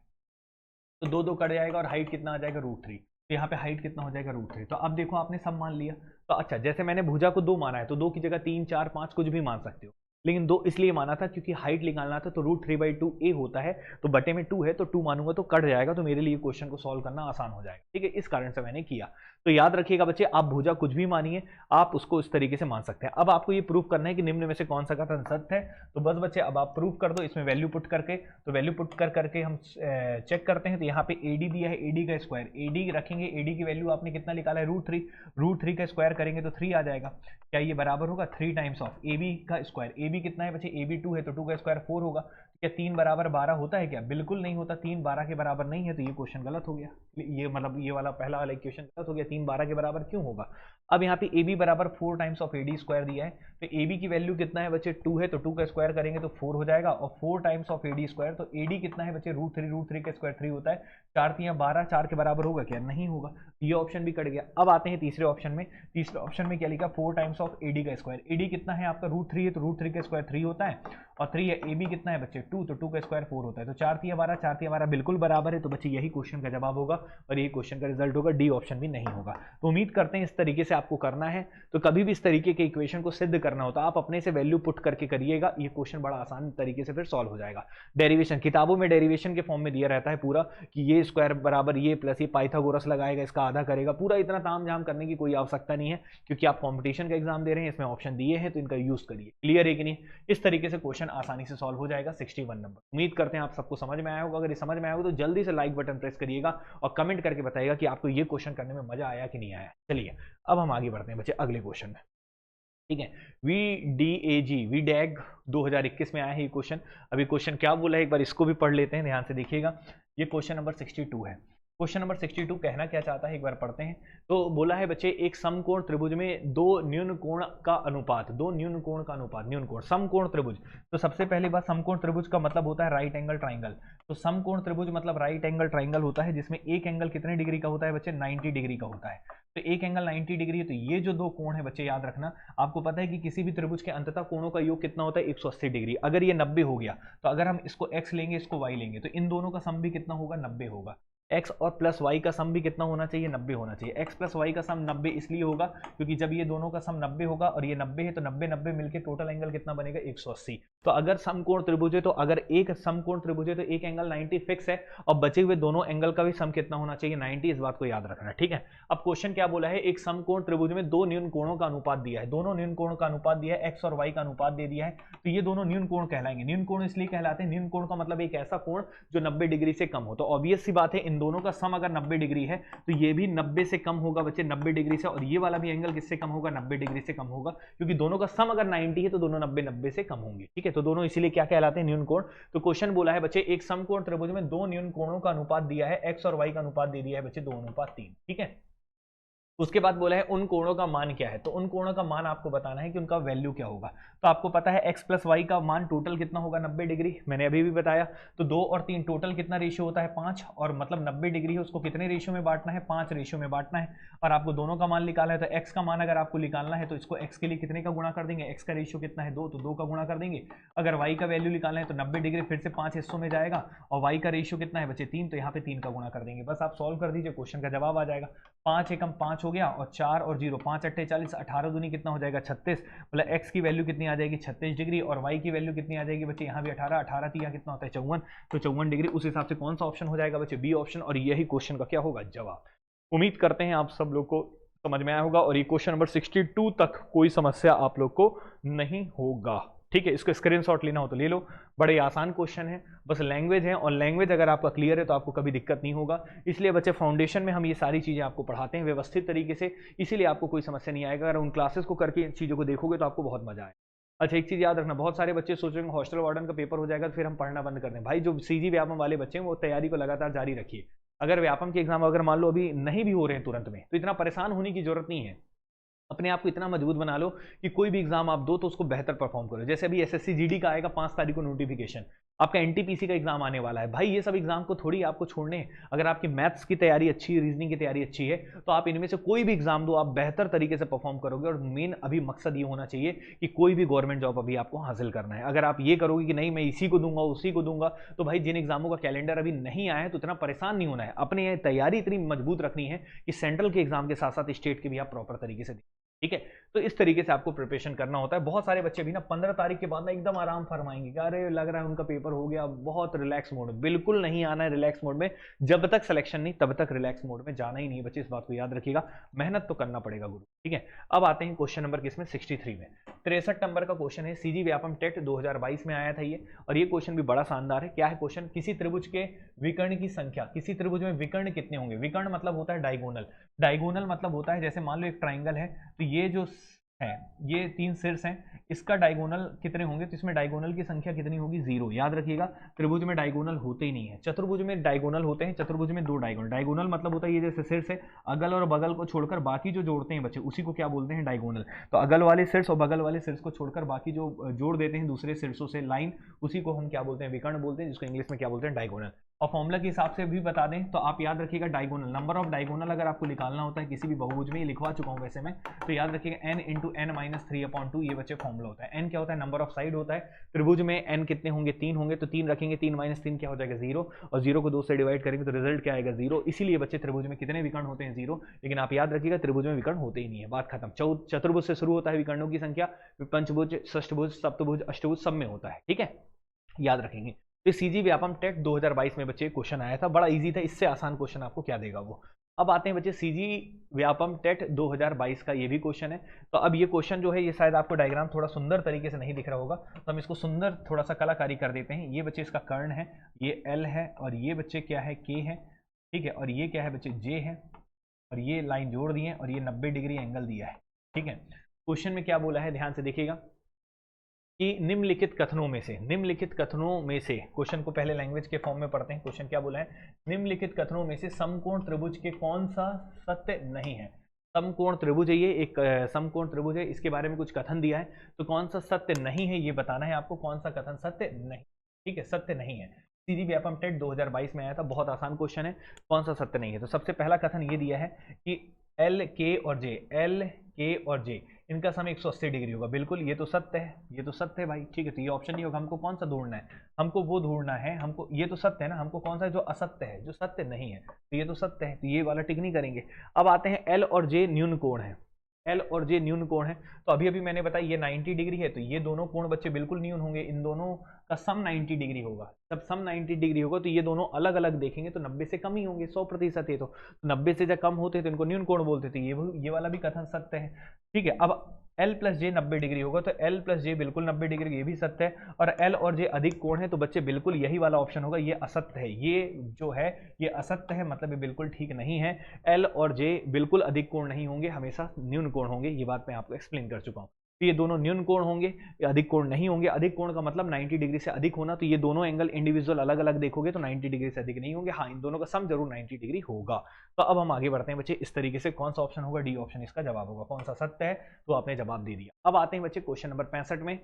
तो 2 2 कट जाएगा, और हाइट कितना आ जाएगा, √3। तो यहाँ पे हाइट कितना हो जाएगा, √3। तो अब देखो आपने सब मान लिया। तो अच्छा, जैसे मैंने भुजा को 2 माना है, तो 2 की जगह 3 4 5 कुछ भी मान सकते हो, लेकिन 2 इसलिए माना था क्योंकि हाइट निकालना था, तो √3/2 a होता है, तो बटे में 2 है, तो 2 मानूंगा तो कट जाएगा, तो मेरे लिए क्वेश्चन को सॉल्व करना आसान हो जाएगा। ठीक है, इस कारण से मैंने किया। तो याद रखिएगा बच्चे, आप भुजा कुछ भी मानिए, आप उसको इस तरीके से मान सकते हैं। अब आपको ये प्रूव करना है कि निम्न में से कौन सा कथन सत्य है। तो बस बच्चे अब आप प्रूव कर दो इसमें वैल्यू पुट करके। तो वैल्यू पुट करके हम चेक करते हैं। तो यहाँ पे एडी दिया है, एडी का स्क्वायर, एडी रखेंगे, एडी की वैल्यू आपने कितना निकाला है √3, √3 का स्क्वायर करेंगे तो 3 आ जाएगा। क्या ये बराबर होगा 3 टाइम्स ऑफ ए बी का स्क्वायर। ए बी कितना है बच्चे, ए बी 2 है तो 2 का स्क्वायर 4 होगा। क्या 3 बराबर 12 होता है क्या, बिल्कुल नहीं होता, 3 12 के बराबर नहीं है, तो ये क्वेश्चन गलत हो गया। ये मतलब ये वाला पहला वाला इक्वेशन गलत हो गया, 3 12 के बराबर क्यों होगा। अब यहाँ पे ए बी बराबर 4 times of A D square दिया है, तो ए बी की वैल्यू कितना है बच्चे 2 है, तो 2 का स्क्वायर करेंगे तो 4 हो जाएगा, और 4 times of A D square, तो ए डी कितना है बच्चे √3 का स्क्वायर 3 होता है, 4 3 12, 4 के बराबर होगा क्या, नहीं होगा, ये ऑप्शन भी कट गया। अब आते हैं तीसरे ऑप्शन में। तीसरे ऑप्शन में क्या लिखा, 4 टाइम्स ऑफ ए डी का स्क्वायर। ए डी कितना है आपका √3 है, तो √3 का स्क्वायर 3 होता है, और 3 है, ए बी कितना है बच्चे 2, तो 2 का स्क्वायर 4 होता है, तो 4 3 12, 4 3 12 बिल्कुल बराबर है, तो बच्चे यही क्वेश्चन का जवाब होगा, और यही क्वेश्चन का रिजल्ट होगा, डी ऑप्शन भी नहीं होगा। तो उम्मीद करते हैं इस तरीके से आपको करना है। तो कभी भी इस तरीके के इक्वेशन को सिद्ध करना होता है आप अपने से वैल्यू पुट करके करिएगा, ये क्वेश्चन बड़ा आसान तरीके से फिर सॉल्व हो जाएगा। डेरिवेशन किताबों में डेरिवेशन के फॉर्म में दिया रहता है पूरा, कि ये स्क्वायर बराबर ये प्लस ये पाइथागोरस लगाएगा, इसका आधा करेगा, पूरा इतना ताम झाम करने की कोई आवश्यकता नहीं है, क्योंकि आप कंपटीशन का एग्जाम दे रहे हैं, इसमें ऑप्शन दिए हैं, तो इनका यूज करिए। क्लियर है कि नहीं, इस तरीके से क्वेश्चन आसानी से सॉल्व हो जाएगा 61 नंबर। उम्मीद करते हैं आप सबको समझ में आया होगा। अगर ये समझ में आया होगा तो जल्दी से लाइक बटन प्रेस करिएगा और कमेंट करके बताइएगा कि आपको ये क्वेश्चन करने में मजा आया कि नहीं आया। चलिए अब हम आगे बढ़ते हैं बच्चे अगले क्वेश्चन में। ठीक है, वीडैग 2021 में आया है ये क्वेश्चन। अभी क्वेश्चन क्या बोला है एक बार इसको भी पढ़ लेते हैं, ध्यान से देखिएगा। ये क्वेश्चन नंबर 62 है। क्वेश्चन नंबर 62 कहना क्या चाहता है एक बार पढ़ते हैं। तो बोला है बच्चे एक समकोण त्रिभुज में दो न्यून कोण का अनुपात, दो न्यून कोण का अनुपात, न्यून कोण समकोण त्रिभुज। तो सबसे पहली बात, समकोण त्रिभुज का मतलब होता है राइट एंगल ट्राइंगल। तो समकोण त्रिभुज मतलब राइट एंगल ट्राइंगल होता है, जिसमें एक एंगल कितने डिग्री का होता है बच्चे, 90 डिग्री का होता है। तो एक एंगल 90 डिग्री है, तो ये जो दो कोण है बच्चे याद रखना, आपको पता है कि किसी भी त्रिभुज के अंततः कोणों का योग कितना होता है 180 डिग्री। अगर ये 90 हो गया, तो अगर हम इसको x लेंगे इसको y लेंगे, तो इन दोनों का सम भी कितना होगा, 90 होगा। x और प्लस y का सम भी कितना होना चाहिए, 90 होना चाहिए। x प्लस y का सम 90 इसलिए होगा क्योंकि जब ये दोनों का सम 90 होगा और ये 90 है, तो 90 90 मिलके टोटल एंगल कितना बनेगा 180। तो अगर समकोण त्रिभुज है, तो अगर एक समकोण त्रिभुज है तो एक एंगल 90 फिक्स है, और बचे हुए दोनों एंगल का भी सम कितना होना चाहिए, 90। इस बात को याद रखना, ठीक है। अब क्वेश्चन क्या बोला है, एक समकोण त्रिभुज में दो न्यून कोणों का अनुपात दिया है, दोनों न्यून कोणों का अनुपात दिया है, x और y का अनुपात दे दिया है, तो ये दोनों न्यून कोण कहलाएंगे। न्यून कोण इसलिए कहलाते हैं, न्यून कोण का मतलब एक ऐसा कोण जो 90 डिग्री से कम हो। तो ऑब्वियस सी बात है, इन दोनों का सम अगर 90 डिग्री है तो ये भी 90 से कम होगा बच्चे, 90 डिग्री से, और ये वाला भी एंगल किससे कम होगा, 90 डिग्री से कम होगा, क्योंकि दोनों का सम अगर 90 है तो दोनों 90 90 से कम होंगे, ठीक है। तो दोनों इसीलिए क्या कहलाते हैं, न्यून कोण। तो क्वेश्चन बोला है बच्चे एक समकोण त्रिभुज में दो न्यून कोणों का अनुपात दिया है, x और y का अनुपात दे दिया है बच्चे 2:3, ठीक है। उसके बाद बोला है उन कोणों का मान क्या है, तो उन कोणों का मान आपको बताना है कि उनका वैल्यू क्या होगा। तो आपको पता है x प्लस वाई का मान टोटल कितना होगा, 90 डिग्री, मैंने अभी भी बताया। तो 2 और 3 टोटल कितना रेशियो होता है, 5, और मतलब 90 डिग्री है उसको कितने रेशियो में बांटना है, 5 रेशियो में बांटना है। और आपको दोनों का मान निकालना है, तो x का मान अगर आपको निकालना है तो इसको x के लिए कितने का गुणा कर देंगे, x का रेशियो कितना है 2, तो 2 का गुणा कर देंगे। अगर y का वैल्यू निकालना है तो 90 डिग्री फिर से 5 हिस्सों में जाएगा, और y का रेशियो कितना है बच्चे 3, तो यहाँ पे 3 का गुणा कर देंगे। बस आप सॉल्व कर दीजिए, क्वेश्चन का जवाब आ जाएगा। 5 एकम 5 हो गया, और 4 और 0, 5 8 40, 18 दूनी कितना हो जाएगा 36, मतलब x की वैल्यू कितनी आ जाएगी 36 डिग्री, और y की वैल्यू कितनी आ जाएगी बच्चे, यहाँ भी 18, 18 3 कितना होता है 54, तो 54 डिग्री। उस हिसाब से कौन सा ऑप्शन हो जाएगा बच्चे, बी ऑप्शन, और यही क्वेश्चन का क्या होगा जवाब। उम्मीद करते हैं आप सब लोग को समझ में आया होगा, और ये क्वेश्चन नंबर 62 तक कोई समस्या आप लोग को नहीं होगा, ठीक है। इसको स्क्रीनशॉट लेना हो तो ले लो, बड़े आसान क्वेश्चन है, बस लैंग्वेज है, और लैंग्वेज अगर आपका क्लियर है तो आपको कभी दिक्कत नहीं होगा। इसलिए बच्चे फाउंडेशन में हम ये सारी चीज़ें आपको पढ़ाते हैं व्यवस्थित तरीके से, इसीलिए आपको कोई समस्या नहीं आएगा। अगर उन क्लासेस को करके इन चीज़ों को देखोगे तो आपको बहुत मजा आए। अच्छा, एक चीज़ याद रखना, बहुत सारे बच्चे सोच रहे हैं हॉस्टल वार्डन का पेपर हो जाएगा तो फिर हम पढ़ना बंद कर दें। भाई जो सीजी व्यापम वाले बच्चे हैं वो तैयारी को लगातार जारी रखिए। अगर व्यापम के एग्जाम अगर मान लो अभी नहीं भी हो रहे हैं तुरंत में, तो इतना परेशान होने की जरूरत नहीं है। अपने आप को इतना मजबूत बना लो कि कोई भी एग्जाम आप दो तो उसको बेहतर परफॉर्म करो। जैसे अभी एसएससी जीडी का आएगा 5 तारीख को नोटिफिकेशन, आपका एनटीपीसी का एग्जाम आने वाला है। भाई ये सब एग्जाम को थोड़ी आपको छोड़ने हैं। अगर आपकी मैथ्स की तैयारी अच्छी है, रीजनिंग की तैयारी अच्छी है, तो आप इनमें से कोई भी एग्जाम दो, आप बेहतर तरीके से परफॉर्म करोगे। और मेन अभी मकसद ये होना चाहिए कि कोई भी गवर्नमेंट जॉब अभी आपको हासिल करना है। अगर आप ये करोगे कि नहीं मैं इसी को दूंगा उसी को दूंगा, तो भाई जिन एग्जामों का कैलेंडर अभी नहीं आया है तो इतना परेशान नहीं होना है। अपनी तैयारी इतनी मजबूत रखनी है कि सेंट्रल के एग्जाम के साथ साथ स्टेट के भी आप प्रॉपर तरीके से ठीक है। तो इस तरीके से आपको प्रिपरेशन करना होता है। बहुत सारे बच्चे भी ना 15 तारीख के बाद ना एकदम आराम फरमाएंगे कि अरे लग रहा है उनका पेपर हो गया, बहुत रिलैक्स मोड में। बिल्कुल नहीं आना है रिलैक्स मोड में। जब तक सिलेक्शन नहीं तब तक रिलैक्स मोड में जाना ही नहीं बच्चे, इस बात को याद रखिएगा। मेहनत तो करना पड़ेगा गुरु, ठीक है। अब आते हैं क्वेश्चन नंबर किसमें, 63 में। 63 नंबर का क्वेश्चन है, सीजी व्यापम टेट 2022 में आया था ये, और ये क्वेश्चन भी बड़ा शानदार है। क्या है क्वेश्चन, किसी त्रिभुज के विकर्ण की संख्या, किसी त्रिभुज में विकर्ण कितने होंगे। विकर्ण मतलब होता है डायगोनल, डायगोनल मतलब होता है जैसे मान लो एक ट्राइंगल है, तो ये जो है, ये 3 शीर्ष हैं, इसका डायगोनल कितने होंगे, तो इसमें डायगोनल की संख्या कितनी होगी, 0। याद रखिएगा, त्रिभुज में डायगोनल होते ही नहीं है। चतुर्भुज में डायगोनल होते हैं, चतुर्भुज में 2 डायगोनल। डायगोनल मतलब होता है ये जैसे शीर्ष है, अगल और बगल को छोड़कर बाकी जो जोड़ते हैं बच्चे, उसी को क्या बोलते हैं, डायगोनल। तो अगल वाले शीर्ष और बगल वाले शीर्ष को छोड़कर बाकी जो जोड़ देते हैं दूसरे शीर्षों से लाइन, उसी को हम क्या बोलते हैं, विकर्ण बोलते हैं, जिसको इंग्लिश में क्या बोलते हैं, डायगोनल। और फॉर्मूला के हिसाब से भी बता दें तो आप याद रखिएगा, डायगोनल, नंबर ऑफ डायगोनल अगर आपको निकालना होता है किसी भी बहुभुज में, ये लिखवा चुका हूं वैसे मैं, तो याद रखिएगा n इंटू एन माइनस 3/2 ये बच्चे फॉर्मूला होता है। n क्या होता है, नंबर ऑफ साइड होता है। त्रिभुज में n कितने होंगे, 3 होंगे, तो 3 रखेंगे, 3 माइनस 3 क्या हो जाएगा, 0, और 0 को 2 से डिवाइड करेंगे तो रिजल्ट क्या आएगा, 0। इसीलिए बच्चे त्रिभुज में कितने विकर्ण होते हैं, 0। लेकिन आप याद रखिएगा त्रिभुज में विकर्ण होते ही नहीं है, बात खत्म। चतुर्भुज से शुरू होता है विकर्णों की संख्या, पंचभुज, षष्ठभुज, सप्तभुज, अष्टभुज सब में होता है, ठीक है, याद रखेंगे। तो सीजी व्यापम टेट 2022 में बच्चे क्वेश्चन आया था, बड़ा इजी था, इससे आसान क्वेश्चन आपको क्या देगा वो। अब आते हैं बच्चे सीजी व्यापम टेट 2022 का ये भी क्वेश्चन है। तो अब ये क्वेश्चन जो है, ये शायद आपको डायग्राम थोड़ा सुंदर तरीके से नहीं दिख रहा होगा, तो हम इसको सुंदर थोड़ा सा कलाकारी कर देते हैं। ये बच्चे इसका कर्ण है, ये एल है, और ये बच्चे क्या है, के है, ठीक है, और ये क्या है बच्चे, जे है, और ये लाइन जोड़ दी है, और ये 90 डिग्री एंगल दिया है, ठीक है। क्वेश्चन में क्या बोला है, ध्यान से देखिएगा कि निम्नलिखित कथनों में से, निम्नलिखित कथनों में से, क्वेश्चन को पहले लैंग्वेज के फॉर्म में पढ़ते हैं। क्वेश्चन क्या बोला है, निम्नलिखित कथनों में से समकोण त्रिभुज के कौन सा सत्य नहीं है। समकोण त्रिभुज है, ये एक समकोण त्रिभुज है, इसके बारे में कुछ कथन दिया है, तो कौन सा सत्य नहीं है ये बताना है आपको, कौन सा कथन सत्य नहीं, ठीक है, सत्य नहीं है। सीजी व्यापम टेट 2022 में आया था, बहुत आसान क्वेश्चन है, कौन सा सत्य नहीं है। तो सबसे पहला कथन ये दिया है कि एल के और जे, एल के और जे इनका सम 180 डिग्री होगा। बिल्कुल, ये तो सत्य है, ये तो सत्य है भाई, ठीक है। तो ये ऑप्शन नहीं होगा, हमको कौन सा ढूंढना है, हमको वो ढूंढना है, हमको ये तो सत्य है ना, हमको कौन सा है जो असत्य है, जो सत्य नहीं है। तो ये तो सत्य है, तो ये वाला टिक नहीं करेंगे। अब आते हैं एल और जे न्यून कोण है, एल और जे न्यून कोण है, तो अभी अभी मैंने बताया ये 90 डिग्री है, तो ये दोनों कोण बच्चे बिल्कुल न्यून होंगे, इन दोनों का सम 90 डिग्री होगा। जब सम 90 डिग्री होगा तो ये दोनों अलग अलग देखेंगे तो 90 से कम ही होंगे, 100% है, तो 90 से जब कम होते तो इनको न्यून कोण बोलते थे। ये वाला भी कथन सत्य है, ठीक है। अब L प्लस जे 90 डिग्री होगा, तो L प्लस जे बिल्कुल 90 डिग्री, ये भी सत्य है। और L और जे अधिक कोण है, तो बच्चे बिल्कुल यही वाला ऑप्शन होगा, ये असत्य है, ये जो है ये असत्य है, मतलब ये बिल्कुल ठीक नहीं है। L और जे बिल्कुल अधिक कोण नहीं होंगे, हमेशा न्यून कोण होंगे, ये बात मैं आपको एक्सप्लेन कर चुका हूँ। तो ये दोनों न्यून कोण होंगे, ये अधिक कोण नहीं होंगे। अधिक कोण का मतलब 90 डिग्री से अधिक होना, तो ये दोनों एंगल इंडिविजुअल अलग अलग देखोगे तो 90 डिग्री से अधिक नहीं होंगे। हाँ, इन दोनों का सम जरूर 90 डिग्री होगा। तो अब हम आगे बढ़ते हैं बच्चे, इस तरीके से कौन सा ऑप्शन होगा, डी ऑप्शन इसका जवाब होगा। कौन सा सत्य है, तो आपने जवाब दे दिया। अब आते हैं बच्चे क्वेश्चन नंबर 65 में।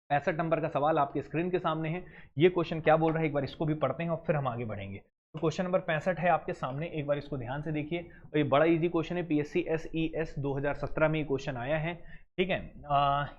65 नंबर का सवाल आपके स्क्रीन के सामने है। ये क्वेश्चन क्या बोल रहा है, एक बार इसको भी पढ़ते हैं और फिर हम आगे बढ़ेंगे। तो क्वेश्चन नंबर 65 है आपके सामने, एक बार इसको ध्यान से देखिए। और ये बड़ा इजी क्वेश्चन है, पीएससी एसईएस 2017 में ये क्वेश्चन आया है, ठीक है।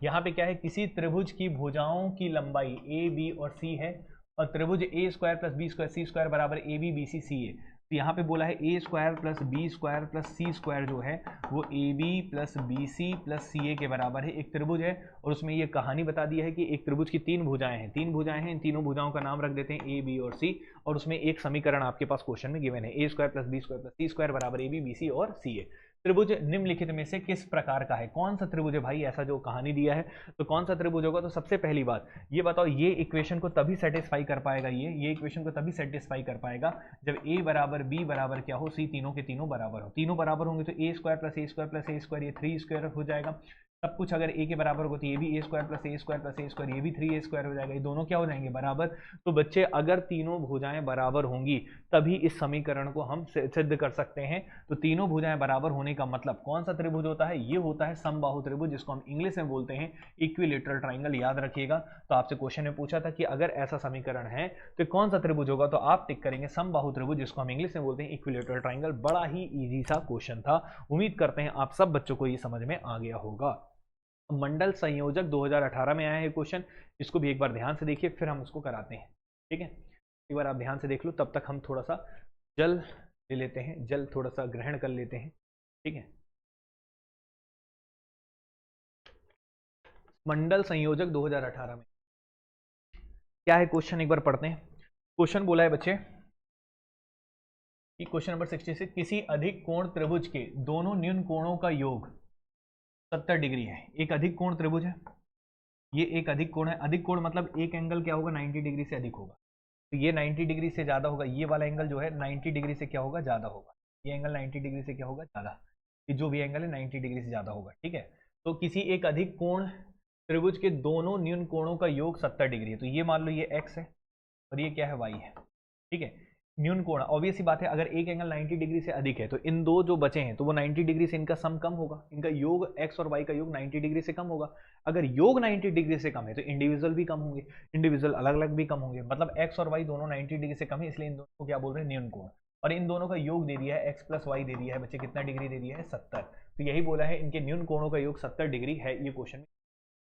यहाँ पे क्या है, किसी त्रिभुज की भुजाओं की लंबाई ए बी और सी है, और त्रिभुज ए स्क्वायर प्लस बी स्क्वायर सी स्क्वायर बराबर ए बी बी सी सी ए। तो यहाँ पे बोला है A square plus B square plus C square जो है वो A B plus B C plus C A के बराबर है। एक त्रिभुज है और उसमें ये कहानी बता दी है कि एक त्रिभुज की 3 भुजाएं हैं, 3 भुजाएं हैं, इन तीनों भुजाओं का नाम रख देते हैं ए बी और सी, और उसमें एक समीकरण आपके पास क्वेश्चन में गिवन है, A square plus B square plus C square बराबर ए बी बी सी और सी ए। त्रिभुज निम्नलिखित में से किस प्रकार का है, कौन सा त्रिभुज है भाई, ऐसा जो कहानी दिया है तो कौन सा त्रिभुज होगा। तो सबसे पहली बात ये बताओ, ये इक्वेशन को तभी सेटिस्फाई कर पाएगा, ये इक्वेशन को तभी सेटिस्फाई कर पाएगा जब ए बराबर बी बराबर क्या हो, सी, तीनों के तीनों बराबर हो। तीनों बराबर होंगे तो ए स्क्वायर प्लस ए स्क्वायर प्लस ए स्क्वायर, ये 3 स्क्वायर हो जाएगा। सब कुछ अगर ए के बराबर होगा तो ये भी ए स्क्वायर प्लस ए स्क्वायर प्लस ए स्क्वायर, ये भी 3 स्क्वायर हो जाएगा, ये दोनों क्या हो जाएंगे, बराबर। तो बच्चे अगर तीनों भुजाएं बराबर होंगी तभी इस समीकरण को हम सिद्ध कर सकते हैं। तो तीनों भुजाएं बराबर होने का मतलब कौन सा त्रिभुज होता है, ये होता है समबाहु त्रिभुज, जिसको हम इंग्लिश में बोलते हैं इक्विलेटरल ट्राइंगल, याद रखिएगा। तो आपसे क्वेश्चन में पूछा था कि अगर ऐसा समीकरण है तो कौन सा त्रिभुज होगा, तो आप टिक करेंगे समबाहु त्रिभुज, जिसको हम इंग्लिश में बोलते हैं इक्विलेटरल ट्राइंगल। बड़ा ही इजी सा क्वेश्चन था, उम्मीद करते हैं आप सब बच्चों को ये समझ में आ गया होगा। मंडल संयोजक 2018 में आया है क्वेश्चन, इसको भी एक बार ध्यान से देखिए फिर हम उसको कराते हैं, ठीक है। एक बार आप ध्यान से देख लो, तब तक हम थोड़ा सा जल ले लेते हैं, जल थोड़ा सा ग्रहण कर लेते हैं, ठीक है। मंडल संयोजक 2018 में क्या है क्वेश्चन, एक बार पढ़ते हैं। क्वेश्चन बोला है बच्चे कि क्वेश्चन नंबर 66, किसी अधिक कोण त्रिभुज के दोनों न्यून कोणों का योग 70 डिग्री है। एक अधिक कोण त्रिभुज है, ये एक अधिक कोण है। अधिक कोण मतलब एक एंगल क्या होगा, 90 डिग्री से अधिक होगा। तो ये 90 डिग्री से ज्यादा होगा, ये वाला एंगल जो है 90 डिग्री से क्या होगा, ज्यादा होगा। ये एंगल 90 डिग्री से क्या होगा, ज्यादा। ये जो भी एंगल है 90 डिग्री से ज्यादा होगा, ठीक है। तो किसी एक अधिक कोण त्रिभुज के दोनों न्यून कोणों का योग 70 डिग्री है। तो ये मान लो ये x है और ये क्या है, y है, ठीक है। न्यून कोण, ऑब्वियस सी बात है, अगर एक एंगल 90 डिग्री से अधिक है तो इन दो जो बचे हैं तो वो 90 डिग्री से इनका सम कम होगा, इनका योग x और y का योग 90 डिग्री से कम होगा। अगर योग 90 डिग्री से कम है तो इंडिविजुअल भी कम होंगे, इंडिविजुअल अलग अलग भी कम होंगे। मतलब x और y दोनों 90 डिग्री से कम है, इसलिए इन दोनों को क्या बोल रहे हैं, न्यून कोण। और इन दोनों का योग दे दिया है x प्लस वाई दे दिया है बच्चे, कितना डिग्री दे दिया है, 70। तो यही बोला है इनके न्यून कोणों का योग 70 डिग्री है ये क्वेश्चन।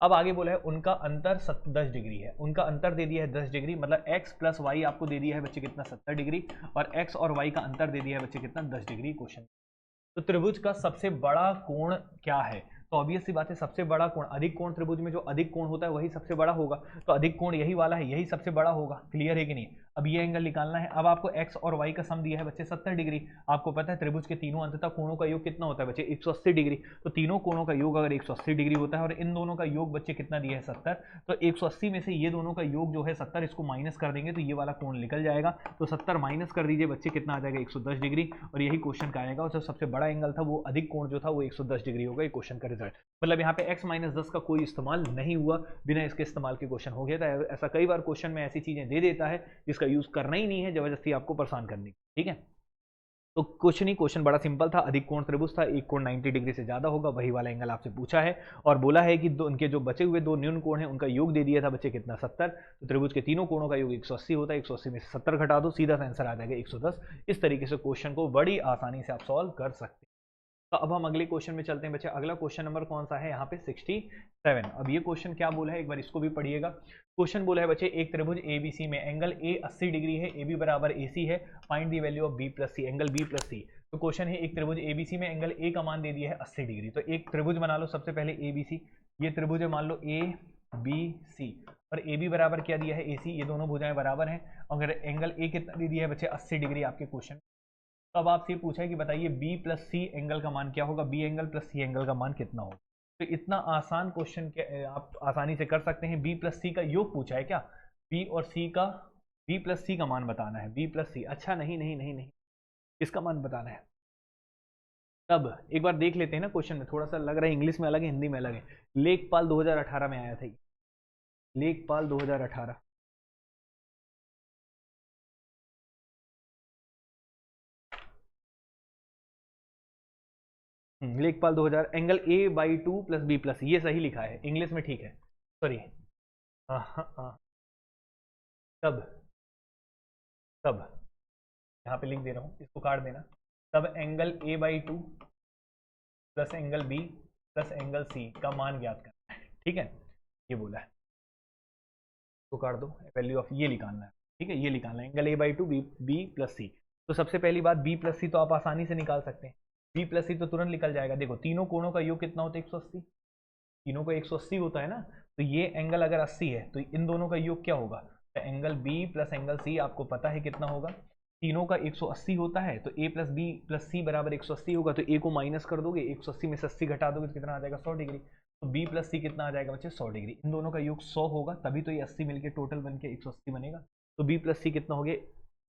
अब आगे बोला है उनका अंतर 10 डिग्री है। उनका अंतर दे दिया है 10 डिग्री, मतलब x प्लस वाई आपको दे दिया है बच्चे कितना, 70 डिग्री, और x और y का अंतर दे दिया है बच्चे कितना, 10 डिग्री क्वेश्चन। तो त्रिभुज का सबसे बड़ा कोण क्या है, तो ऑब्वियस सी बात है सबसे बड़ा कोण, अधिक कोण त्रिभुज में जो अधिक कोण होता है वही सबसे बड़ा होगा। तो अधिक कोण यही वाला है, यही सबसे बड़ा होगा। क्लियर है कि नहीं। अब ये एंगल निकालना है। अब आपको x और y का सम दिया है बच्चे 70 डिग्री। आपको पता है त्रिभुज के तीनों अंततः कोणों का योग कितना होता है बच्चे, 180 डिग्री। तो तीनों कोणों का योग अगर 180 डिग्री होता है और इन दोनों का योग बच्चे कितना दिया है, 70, तो 180 में से ये दोनों का योग जो है 70, इसको माइनस कर देंगे तो ये वाला कोण निकल जाएगा। तो 70 माइनस कर दीजिए बच्चे, कितना आ जाएगा, 110 डिग्री। और यही क्वेश्चन का आएगा। और जो सबसे बड़ा एंगल था वो अधिक कोण जो था वो 110 डिग्री होगा। ये क्वेश्चन का रिजल्ट, मतलब यहाँ पे x माइनस 10 का कोई इस्तेमाल नहीं हुआ, बिना इसके इस्तेमाल के क्वेश्चन हो गया था। ऐसा कई बार क्वेश्चन में ऐसी चीजें दे देता है जिसका यूज करना ही नहीं है, जबरदस्ती आपको परेशान करने की, ठीक है। तो क्वेश्चन ही क्वेश्चन बड़ा सिंपल था। अधिक कोण त्रिभुज था, एक कोण 90 डिग्री से ज्यादा होगा, वही वाला एंगल आपसे पूछा है। और बोला है कि उनके जो बचे हुए दो न्यून कोण हैं उनका योग दे दिया था बच्चे कितना, 70। तो त्रिभुज के तीनों कोणों का योग 180 होता है, 180 में से 70 घटा दो, सीधा सा आंसर आ जाएगा 110। इस तरीके से क्वेश्चन को बड़ी आसानी से आप सॉल्व कर सकते हैं। तो अब हम अगले क्वेश्चन में चलते हैं बच्चे। अगला क्वेश्चन नंबर कौन सा है यहाँ पे, 67। अब ये क्वेश्चन क्या बोला है, एक बार इसको भी पढ़िएगा। क्वेश्चन बोला है बच्चे, एक त्रिभुज ABC में एंगल A 80 डिग्री है, AB बराबर AC है, find the value of B plus C, angle B plus C। तो क्वेश्चन है एक त्रिभुज ABC में एंगल A का मान दे दिया है 80 डिग्री। तो एक त्रिभुज बना लो सबसे पहले ABC, ये त्रिभुज है मान लो ABC, और AB बराबर क्या दिया है, AC, ये दोनों भुजाएं बराबर हैं। अगर एंगल A कितना दे दिया है बच्चे, 80 डिग्री आपके क्वेश्चन। तो अब आपसे पूछा है कि बताइए B प्लस सी एंगल का मान क्या होगा, B angle plus C angle का मान कितना होगा। तो इतना आसान क्वेश्चन के आप आसानी से कर सकते हैं। B प्लस सी का योग पूछा है क्या, B और C का, B प्लस सी का मान बताना है, B प्लस सी। अच्छा नहीं नहीं नहीं नहीं, इसका मान बताना है। तब एक बार देख लेते हैं ना, क्वेश्चन में थोड़ा सा लग रहा है इंग्लिश में अलग है, हिंदी में अलग है। लेखपाल 2018 में आया था, लेखपाल 2018। लेखपाल 2000, angle A/2 plus B plus, ये सही लिखा है इंग्लिश में, ठीक है, सॉरी। हाँ हाँ हाँ, तब तब यहाँ पे लिख दे रहा हूँ, इसको काट देना। तब angle A/2 plus angle B plus angle C का मान ज्ञात करना है, ठीक है, ये बोला है। तो काट दो, वैल्यू ऑफ ये निकालना है, ठीक है, ये निकालना है angle A/2 B plus C। तो सबसे पहली बात B प्लस C तो आप आसानी से निकाल सकते हैं, B प्लस C तो तुरंत निकल जाएगा। देखो तीनों कोणों का योग कितना होता है, 180, तीनों का 180 होता है ना। तो ये एंगल अगर 80 है तो इन दोनों का योग क्या होगा, तो angle B plus angle C आपको पता है कितना होगा, तीनों का 180 होता है। तो A plus B plus C बराबर 180 होगा। तो A को माइनस कर दोगे, 180 में से 80 घटा दोगे तो कितना आ जाएगा, 100 डिग्री। तो B प्लस C कितना आ जाएगा बच्चे, 100 डिग्री। इन दोनों का योग 100 होगा, तभी तो ये 80 मिलके टोटल बन के 180 बनेगा। तो B प्लस C कितना हो गया,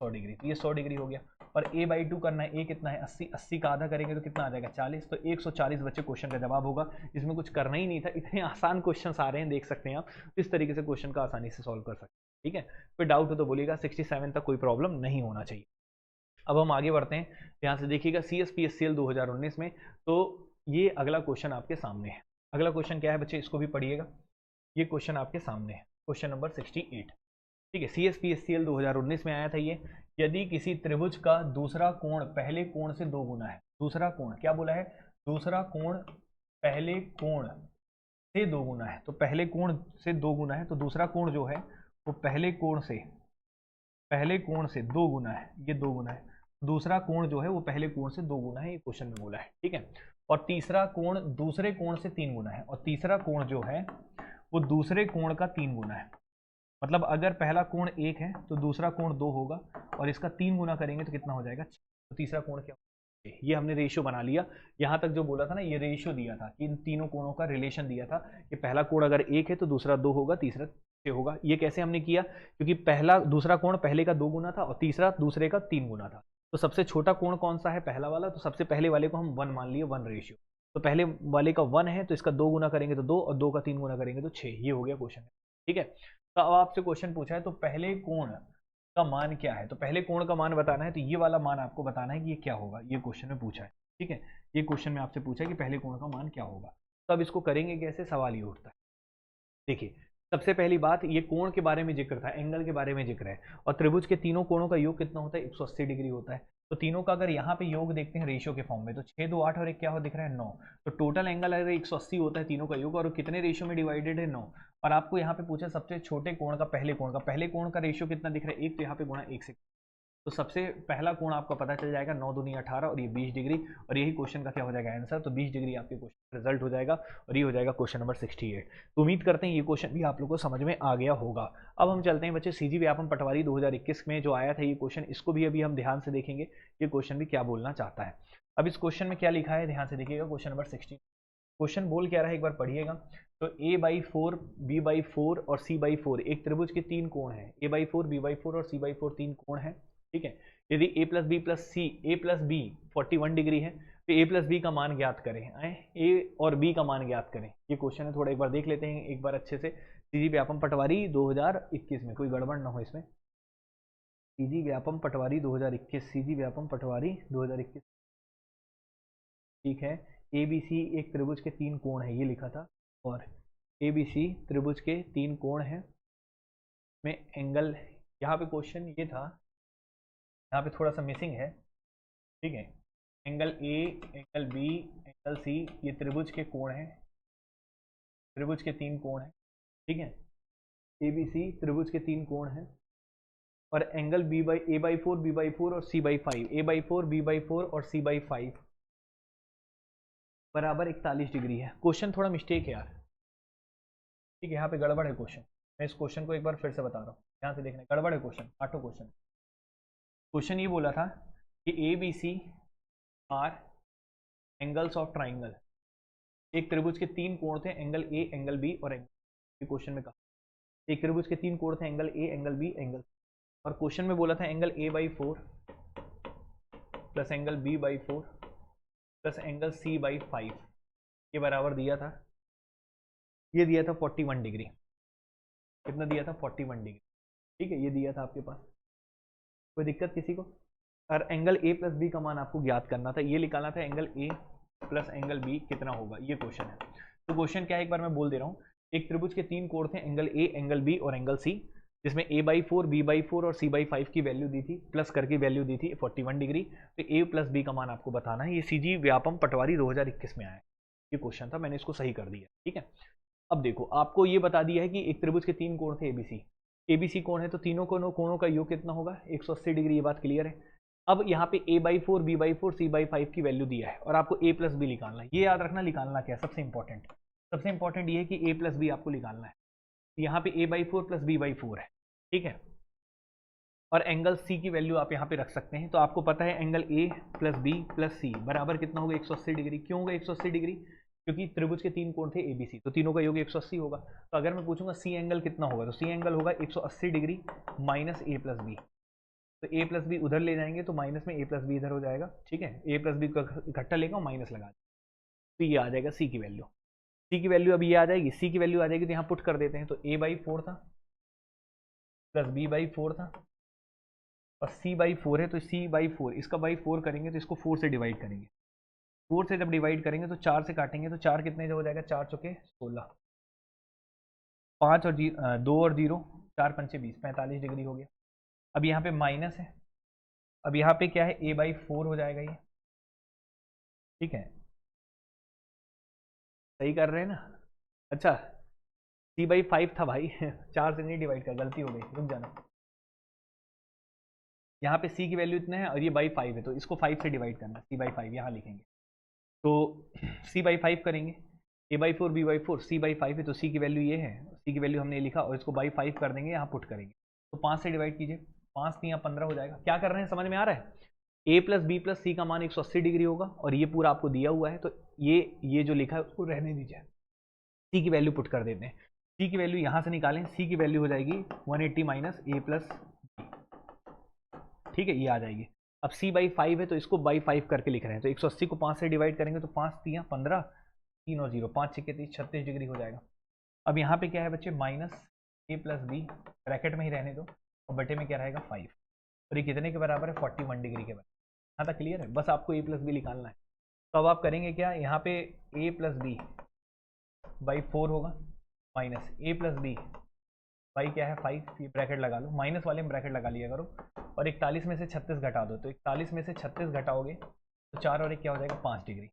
100 डिग्री। तो ये 100 डिग्री हो गया। और A/2 करना है, A कितना है, 80, 80 का आधा करेंगे तो कितना आ जाएगा, 40। तो 140 बच्चे क्वेश्चन का जवाब होगा। इसमें कुछ करना ही नहीं था, इतने आसान क्वेश्चन आ रहे हैं, देख सकते हैं आप। इस तरीके से क्वेश्चन का आसानी से सॉल्व कर सकते हैं, ठीक है। कोई डाउट हो तो बोलिएगा, 67 तक कोई प्रॉब्लम नहीं होना चाहिए। अब हम आगे बढ़ते हैं, यहाँ से देखिएगा CSPSCL 2019 में। तो ये अगला क्वेश्चन आपके सामने है। अगला क्वेश्चन क्या है बच्चे, इसको भी पढ़िएगा। ये क्वेश्चन आपके सामने है, क्वेश्चन नंबर 68, ठीक है। CSPSCL 2019 में आया था ये। यदि किसी त्रिभुज का दूसरा कोण पहले कोण से 2 गुना है, दूसरा कोण क्या बोला है, दूसरा कोण पहले कोण से 2 गुना है। तो पहले कोण से 2 गुना है, तो दूसरा कोण जो है वो पहले कोण से 2 गुना है, ये 2 गुना है। दूसरा कोण जो है वो पहले कोण से 2 गुना है, ये क्वेश्चन में बोला है, ठीक है। और तीसरा कोण दूसरे कोण से 3 गुना है, और तीसरा कोण जो है वो दूसरे कोण का 3 गुना है। मतलब अगर पहला कोण 1 है तो दूसरा कोण 2 होगा, और इसका 3 गुना करेंगे तो कितना हो जाएगा, तो तीसरा कोण क्या होगा, ये हमने रेशियो बना लिया। यहाँ तक जो बोला था ना, ये रेशियो दिया था कि इन तीनों कोणों का रिलेशन दिया था कि पहला कोण अगर 1 है तो दूसरा 2 होगा, तीसरा 6 होगा। ये कैसे हमने किया, क्योंकि पहला दूसरा कोण पहले का 2 गुना था और तीसरा दूसरे का 3 गुना था। तो सबसे छोटा कोण कौन सा है, पहला वाला, तो सबसे पहले वाले को हम 1 मान लिए, 1 रेशियो। तो पहले वाले का 1 है तो इसका 2 गुना करेंगे तो 2, और 2 का 3 गुना करेंगे तो 6। ये हो गया क्वेश्चन। ठीक है, तो अब आपसे क्वेश्चन पूछा है तो पहले कोण का मान क्या है, तो पहले कोण का मान बताना है, तो ये वाला मान आपको बताना है कि ये क्या होगा, ये क्वेश्चन में पूछा है। ठीक है, ये क्वेश्चन में आपसे पूछा है कि पहले कोण का मान क्या होगा। तो अब इसको करेंगे कैसे, सवाल ये उठता है। देखिए, सबसे पहली बात, ये कोण के बारे में जिक्र था, एंगल के बारे में जिक्र है, और त्रिभुज के तीनों कोणों का योग कितना होता है, 180 डिग्री होता है। तो तीनों का अगर यहाँ पे योग देखते हैं रेशियो के फॉर्म में, तो 6 2 8 और एक क्या हो दिख रहा है, 9। तो टोटल एंगल अगर 180 होता है तीनों का योग, और कितने रेशियो में डिवाइडेड है, 9। और आपको यहाँ पे पूछा सबसे छोटे कोण का, पहले कोण का रेशियो कितना दिख रहा है, 1, तो यहाँ पे गुणा 1 से। तो सबसे पहला कोण आपका पता चल जाएगा, 9 दूनी 18 और ये 20 डिग्री, और यही क्वेश्चन का क्या हो जाएगा आंसर, तो 20 डिग्री आपके क्वेश्चन रिजल्ट हो जाएगा, और ये हो जाएगा क्वेश्चन नंबर 68। तो उम्मीद करते हैं ये क्वेश्चन भी आप लोगों को समझ में आ गया होगा। अब हम चलते हैं बच्चे सीजी व्यापम पटवारी 2021 में जो आया था ये क्वेश्चन, इसको भी अभी हम ध्यान से देखेंगे, ये क्वेश्चन भी क्या बोलना चाहता है। अब इस क्वेश्चन में क्या लिखा है, ध्यान से देखिएगा, क्वेश्चन नंबर 16। क्वेश्चन बोल क्या रहा है, एक बार पढ़िएगा। तो a/4, b/4 और c/4 एक त्रिभुज के 3 कोण हैं, a/4, b/4 और c/4 3 कोण हैं। ठीक है, यदि a plus B plus C, A plus B 41 degree है, तो a प्लस बी का मान ज्ञात करें। a और b का मान ज्ञात करें, ये क्वेश्चन है, थोड़ा एक बार देख लेते हैं एक बार अच्छे से। सीजी व्यापम पटवारी 2021 में कोई गड़बड़ ना हो इसमें, सीजी व्यापम पटवारी 2021, सीजी व्यापम पटवारी 2021। ठीक है, ए बी सी एक त्रिभुज के 3 कोण है, ये लिखा था, और ए बी सी त्रिभुज के 3 कोण है में एंगल, यहाँ पे क्वेश्चन ये था, यहाँ पे थोड़ा सा मिसिंग है। ठीक है, angle A, angle B, angle C, ये त्रिभुज के कोण हैं, त्रिभुज के 3 कोण हैं। ठीक है, ए बी सी त्रिभुज के 3 कोण हैं, और एंगल a/4, b/4 और c/5, a/4, b/4 और c/5 बराबर 41 डिग्री है। क्वेश्चन थोड़ा मिस्टेक है यार, ठीक है, यहाँ पे गड़बड़ है क्वेश्चन। मैं इस क्वेश्चन को एक बार फिर से बता रहा हूँ, ध्यान से देखना, गड़बड़ है क्वेश्चन, काटो क्वेश्चन। क्वेश्चन ये बोला था कि A B C are angles of triangle, एक त्रिभुज के 3 कोण थे, एंगल ए, एंगल बी और एंगल, क्वेश्चन में कहा एक त्रिभुज के 3 कोण थे, angle A, angle B, angle, और क्वेश्चन में बोला था angle a/4 plus angle b/4 plus angle c/5 ये बराबर दिया था, ये दिया था 41 डिग्री। कितना दिया था, 41 डिग्री। ठीक है, ये दिया था आपके पास, कोई दिक्कत किसी को। और एंगल ए प्लस बी का मान आपको ज्ञात करना था, ये निकालना था angle A plus angle B कितना होगा, ये क्वेश्चन है। तो क्वेश्चन क्या है, एक बार मैं बोल दे रहा हूँ। एक त्रिभुज के 3 कोण थे, एंगल ए, एंगल बी और एंगल सी, जिसमें a/4, b/4 और c/5 की वैल्यू दी थी, प्लस करके वैल्यू दी थी 41 डिग्री। तो a प्लस बी का मान आपको बताना है। ये सीजी व्यापम पटवारी 2021 में आया है, ये क्वेश्चन था, मैंने इसको सही कर दिया। ठीक है, अब देखो, आपको ये बता दिया है कि एक त्रिभुज के 3 कोण थे एबीसी कोण है, तो तीनों कोणों का योग कितना होगा, 180 डिग्री, ये बात क्लियर है। अब यहाँ पे a/4, b/4, c/5 की वैल्यू दिया है, और आपको a प्लस बी निकालना है। ये याद रखना, निकालना क्या है, सबसे इंपॉर्टेंट ये है कि a प्लस बी आपको निकालना है। यहाँ पे a/4 प्लस b/4 है। ठीक है, और एंगल c की वैल्यू आप यहाँ पे रख सकते हैं। तो आपको पता है angle a plus B plus C बराबर कितना होगा, 180 डिग्री। क्यों होगा 180 डिग्री, क्योंकि त्रिभुज के 3 कोण थे एबीसी, तो तीनों का योग 180 होगा। तो अगर मैं पूछूंगा सी एंगल कितना होगा, तो सी एंगल होगा 180 degree minus A plus B. तो ए प्लस बी उधर ले जाएंगे तो माइनस में ए प्लस बी इधर हो जाएगा। ठीक है, ए प्लस बी का इकट्ठा लेगा और माइनस लगा, तो ये आ जाएगा सी की वैल्यू। सी की वैल्यू अभी ये आ जाएगी, सी की वैल्यू आ जाएगी, तो यहाँ पुट कर देते हैं। तो a/4 था प्लस b/4 था और c/4 है, तो c/4 इसका बाई 4 करेंगे, तो इसको 4 से डिवाइड करेंगे। 4 से जब डिवाइड करेंगे तो 4 से काटेंगे, तो 4 कितने हो जाएगा, 4 चौके 16, 5 और 2 और 0, 4 पंचे 20, 45 डिग्री हो गया। अब यहाँ पे माइनस है, अब यहाँ पे क्या है, a/4 हो जाएगा ये। ठीक है, सही कर रहे हैं ना। अच्छा, c/5 था भाई 4 से नहीं डिवाइड कर, गलती हो गई, रुक जाना। यहाँ पे c की वैल्यू इतना है और ये बाई 5 है, तो इसको 5 से डिवाइड करना, c/5 यहाँ लिखेंगे। तो c/5 करेंगे, a/4 b/4 c/5 है, तो c की वैल्यू ये है, c की वैल्यू हमने लिखा और इसको बाई 5 कर देंगे, यहाँ पुट करेंगे तो 5 से डिवाइड कीजिए, 5 3 15 हो जाएगा। क्या कर रहे हैं समझ में आ रहा है? a प्लस बी प्लस सी का मान 180 डिग्री होगा और ये पूरा आपको दिया हुआ है, तो ये जो लिखा है उसको रहने दीजिए, c की वैल्यू पुट कर देते हैं। c की वैल्यू यहाँ से निकालें, c की वैल्यू हो जाएगी 180 माइनस a प्लस बी, ठीक है, ये आ जाएगी। अब c/5 है तो इसको बाई 5 करके लिख रहे हैं, तो 180 को 5 से डिवाइड करेंगे तो 5 3 15, 3 और 0 5 6 30 36 डिग्री हो जाएगा। अब यहाँ पे क्या है बच्चे, minus A plus B, bracket में ही रहने दो, और बटे में क्या रहेगा 5, और ये कितने के बराबर है, 41 डिग्री के बराबर। यहाँ तक क्लियर है? बस आपको ए प्लस बी निकालना है। तो अब आप करेंगे क्या, यहाँ पे ए प्लस बी बाई 4 होगा, minus A plus B by क्या है 5, ये ब्रैकेट लगा लो, माइनस वाले में ब्रैकेट लगा लिया करो, और 41 में से 36 घटा दो, तो 41 में से 36 घटाओगे तो 4 और 1 क्या हो जाएगा 5 डिग्री।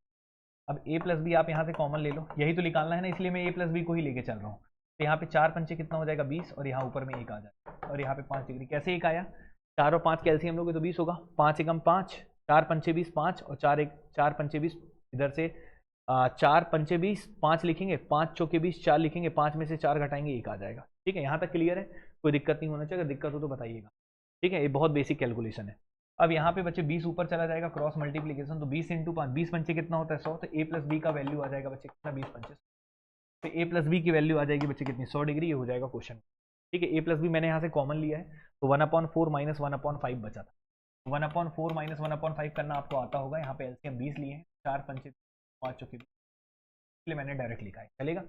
अब a प्लस बी आप यहाँ से कॉमन ले लो, यही तो निकालना है ना, इसलिए मैं a प्लस बी को ही लेके चल रहा हूँ। तो यहाँ पे 4 पंचे कितना हो जाएगा 20, और यहाँ ऊपर में 1 आ जाएगा, और यहाँ पे 5 डिग्री। कैसे 1 आया, 4 और 5 कैल्सियम लोगे तो 20 होगा, 5 एकम 5, 4 पंचे 20 5, और 4 पंचे 20 इधर से 4 पंचे 20 5 लिखेंगे, 5 चौके 20 4 लिखेंगे, 5 में से 4 घटाएंगे 1 आ जाएगा। ठीक है, यहाँ तक क्लियर है? कोई दिक्कत नहीं होना चाहिए, अगर दिक्कत हो तो बताइएगा। ठीक है, ये बहुत बेसिक कैलकुलेशन है। अब यहाँ पे बच्चे 20 ऊपर चला जाएगा, क्रॉस मल्टीप्लीकेशन, तो 20 इंटू 5, 20 पंचे कितना होता है 100, तो a प्लस बी का वैल्यू आ जाएगा बच्चे कितना 20 पंचे, तो a प्लस बी की वैल्यू आ जाएगी बच्चे कितनी 100 डिग्री, ये हो जाएगा क्वेश्चन। ठीक है, a प्लस बी मैंने यहाँ से कॉमन लिया है, तो 1/4 माइनस 1/5 बचा था, 1/4 माइनस 1/5 करना आपको आता होगा। यहाँ पे एलसीएम 20 लिए हैं, 4 पंचे 5 चौके 20, इसलिए मैंने डायरेक्ट लिखा है, चलेगा।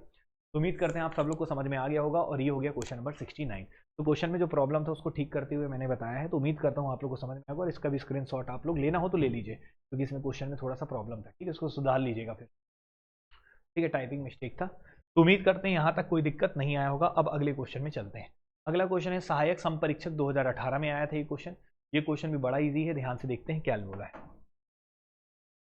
तो उम्मीद करते हैं आप सब लोग को समझ में आ गया होगा, और ये हो गया क्वेश्चन नंबर 69। तो क्वेश्चन में जो प्रॉब्लम था उसको ठीक करते हुए मैंने बताया है, तो उम्मीद करता हूँ आप लोग को समझ में आएगा, और इसका भी स्क्रीनशॉट आप लोग लेना हो तो ले लीजिए, क्योंकि इसमें क्वेश्चन में थोड़ा सा प्रॉब्लम था। ठीक है, इसको सुधार लीजिएगा फिर। ठीक है, टाइपिंग मिस्टेक था। तो उम्मीद करते हैं यहाँ तक कोई दिक्कत नहीं आया होगा। अब अगले क्वेश्चन में चलते हैं। अगला क्वेश्चन है सहायक संपरीक्षक 2018 में आया था ये क्वेश्चन। ये क्वेश्चन भी बड़ा ईजी है, ध्यान से देखते हैं क्या बोला है।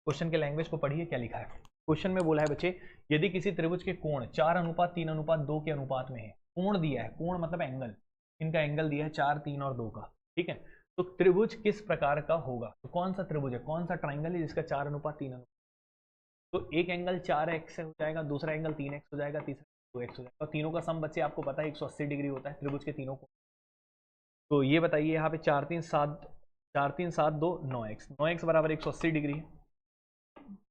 क्वेश्चन के लैंग्वेज को पढ़िए क्या लिखा है। क्वेश्चन में बोला है बच्चे, यदि किसी त्रिभुज के कोण 4:3:2 के अनुपात में है, कोण दिया है, कोण मतलब एंगल, इनका एंगल दिया है 4 3 और 2 का। ठीक है, तो त्रिभुज किस प्रकार का होगा, तो कौन सा त्रिभुज है, कौन सा ट्राइंगल है जिसका 4:3 तो एक एंगल 4x हो जाएगा, दूसरा एंगल 3x हो जाएगा, तीसरा 2x हो जाएगा, और तीनों का सम बच्चे आपको पता है 180 डिग्री होता है त्रिभुज के तीनों को। तो ये बताइए यहाँ पे 4 3 7 2 9x, 9x बराबर 180 डिग्री है,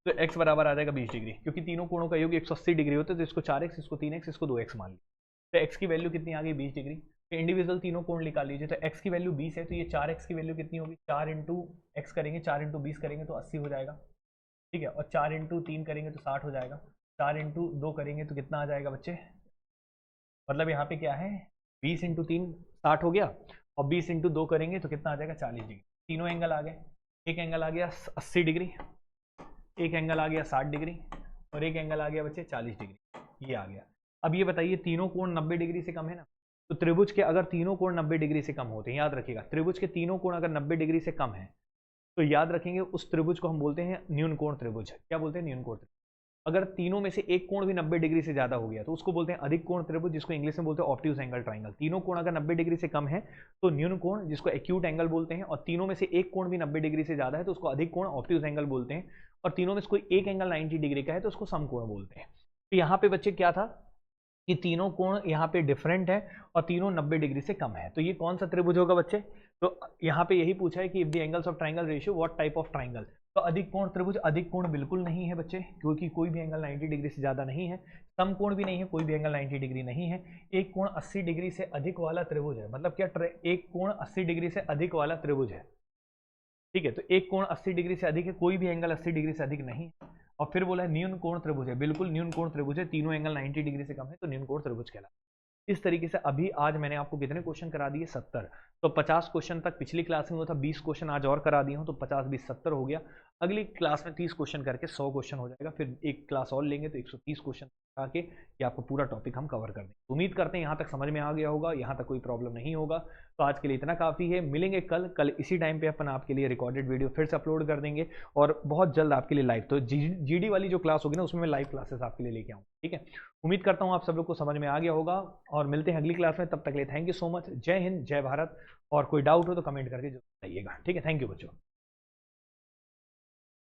तो x बराबर आ जाएगा 20 डिग्री, क्योंकि तीनों कोणों का योग 180 डिग्री होता है, तो इसको 4x, इसको 3x, इसको 2x मान लीजिए। तो x की वैल्यू कितनी आ गई 20 डिग्री। तो इंडिविजुअल तीनों कोण निकाल लीजिए, तो x की वैल्यू 20 है, तो ये 4x की वैल्यू कितनी होगी, 4 इंटू एक्स करेंगे, 4 इंटू 20 करेंगे तो 80 हो जाएगा। ठीक है, और 4 इंटू 3 करेंगे तो 60 हो जाएगा, 4 इंटू 2 करेंगे तो कितना आ जाएगा बच्चे, मतलब यहाँ पे क्या है 20 इंटू 3 60 हो गया, और 20 इंटू 2 करेंगे तो कितना आ जाएगा 40 डिग्री। तीनों एंगल आ गए, एक एंगल आ गया 80 डिग्री, एक एंगल आ गया 60 डिग्री, और एक एंगल आ गया बच्चे 40 डिग्री, ये आ गया। अब ये बताइए तीनों कोण 90 डिग्री से कम है ना, तो त्रिभुज के अगर तीनों कोण 90 डिग्री से कम होते हैं, याद रखिएगा त्रिभुज के तीनों कोण अगर 90 डिग्री से कम है तो याद रखेंगे उस त्रिभुज को हम बोलते हैं न्यून कोण त्रिभुज। क्या बोलते हैं, न्यून कोण त्रिभुज। अगर तीनों में से एक कोण भी 90 डिग्री से ज्यादा हो गया तो उसको बोलते हैं अधिक कोण त्रिभुज, जिसको इंग्लिश में बोलते हैं ऑब्ट्यूज एंगल ट्राइंगल। तीनों कोण अगर 90 डिग्री से कम है तो न्यून कोण, जिसको एक्यूट एंगल बोलते हैं, और तीनों में से एक कोण भी 90 डिग्री से ज्यादा है तो उसको अधिक कोण ऑब्ट्यूज एंगल बोलते हैं, और तीनों में से कोई एक एंगल 90 डिग्री का है तो उसको समकोण बोलते हैं। तो यहाँ पे बच्चे क्या था कि तीनों कोण यहाँ पे डिफरेंट है और तीनों 90 डिग्री से कम है, तो ये कौन सा त्रिभुज होगा बच्चे। तो यहाँ पे यही पूछा है कि if the angles of triangle ratio what type of triangle. तो अधिक कोण त्रिभुज, अधिक कोण बिल्कुल नहीं है बच्चे, क्योंकि कोई भी एंगल 90 डिग्री से ज्यादा नहीं है। समकोण भी नहीं है, कोई भी एंगल 90 डिग्री नहीं है। एक कोण 80 डिग्री से अधिक वाला त्रिभुज है, मतलब क्या, एक कोण 80 डिग्री से अधिक वाला त्रिभुज है। ठीक है, तो एक कोण 80 डिग्री से अधिक है, कोई भी एंगल 80 डिग्री से अधिक नहीं। और फिर बोला है न्यून कोण त्रिभुज है, बिल्कुल न्यून कोण त्रिभुज है, तीनों एंगल 90 डिग्री से कम है तो न्यून कोण त्रिभुज कहलाता है। इस तरीके से अभी आज मैंने आपको कितने क्वेश्चन करा दिए 70। तो 50 क्वेश्चन तक पिछली क्लास में हुआ था, 20 क्वेश्चन आज और करा दिए हूं, तो 50 20 70 हो गया। अगली क्लास में 30 क्वेश्चन करके 100 क्वेश्चन हो जाएगा, फिर एक क्लास और लेंगे तो 130 क्वेश्चन आके ये आपको पूरा टॉपिक हम कवर कर देंगे। उम्मीद करते हैं यहाँ तक समझ में आ गया होगा, यहाँ तक कोई प्रॉब्लम नहीं होगा। तो आज के लिए इतना काफ़ी है, मिलेंगे कल इसी टाइम पे अपन आपके लिए रिकॉर्डेड वीडियो फिर से अपलोड कर देंगे, और बहुत जल्द आपके लिए लाइव, तो जीडी वाली जो क्लास होगी ना उसमें मैं लाइव क्लासेस आपके लिए लेके आऊँ। ठीक है, उम्मीद करता हूँ आप सब लोग को समझ में आ गया होगा, और मिलते हैं अगली क्लास में। तब तक के लिए थैंक यू सो मच, जय हिंद जय भारत, और कोई डाउट हो तो कमेंट करके जरूर बताइएगा। ठीक है, थैंक यू बच्चों।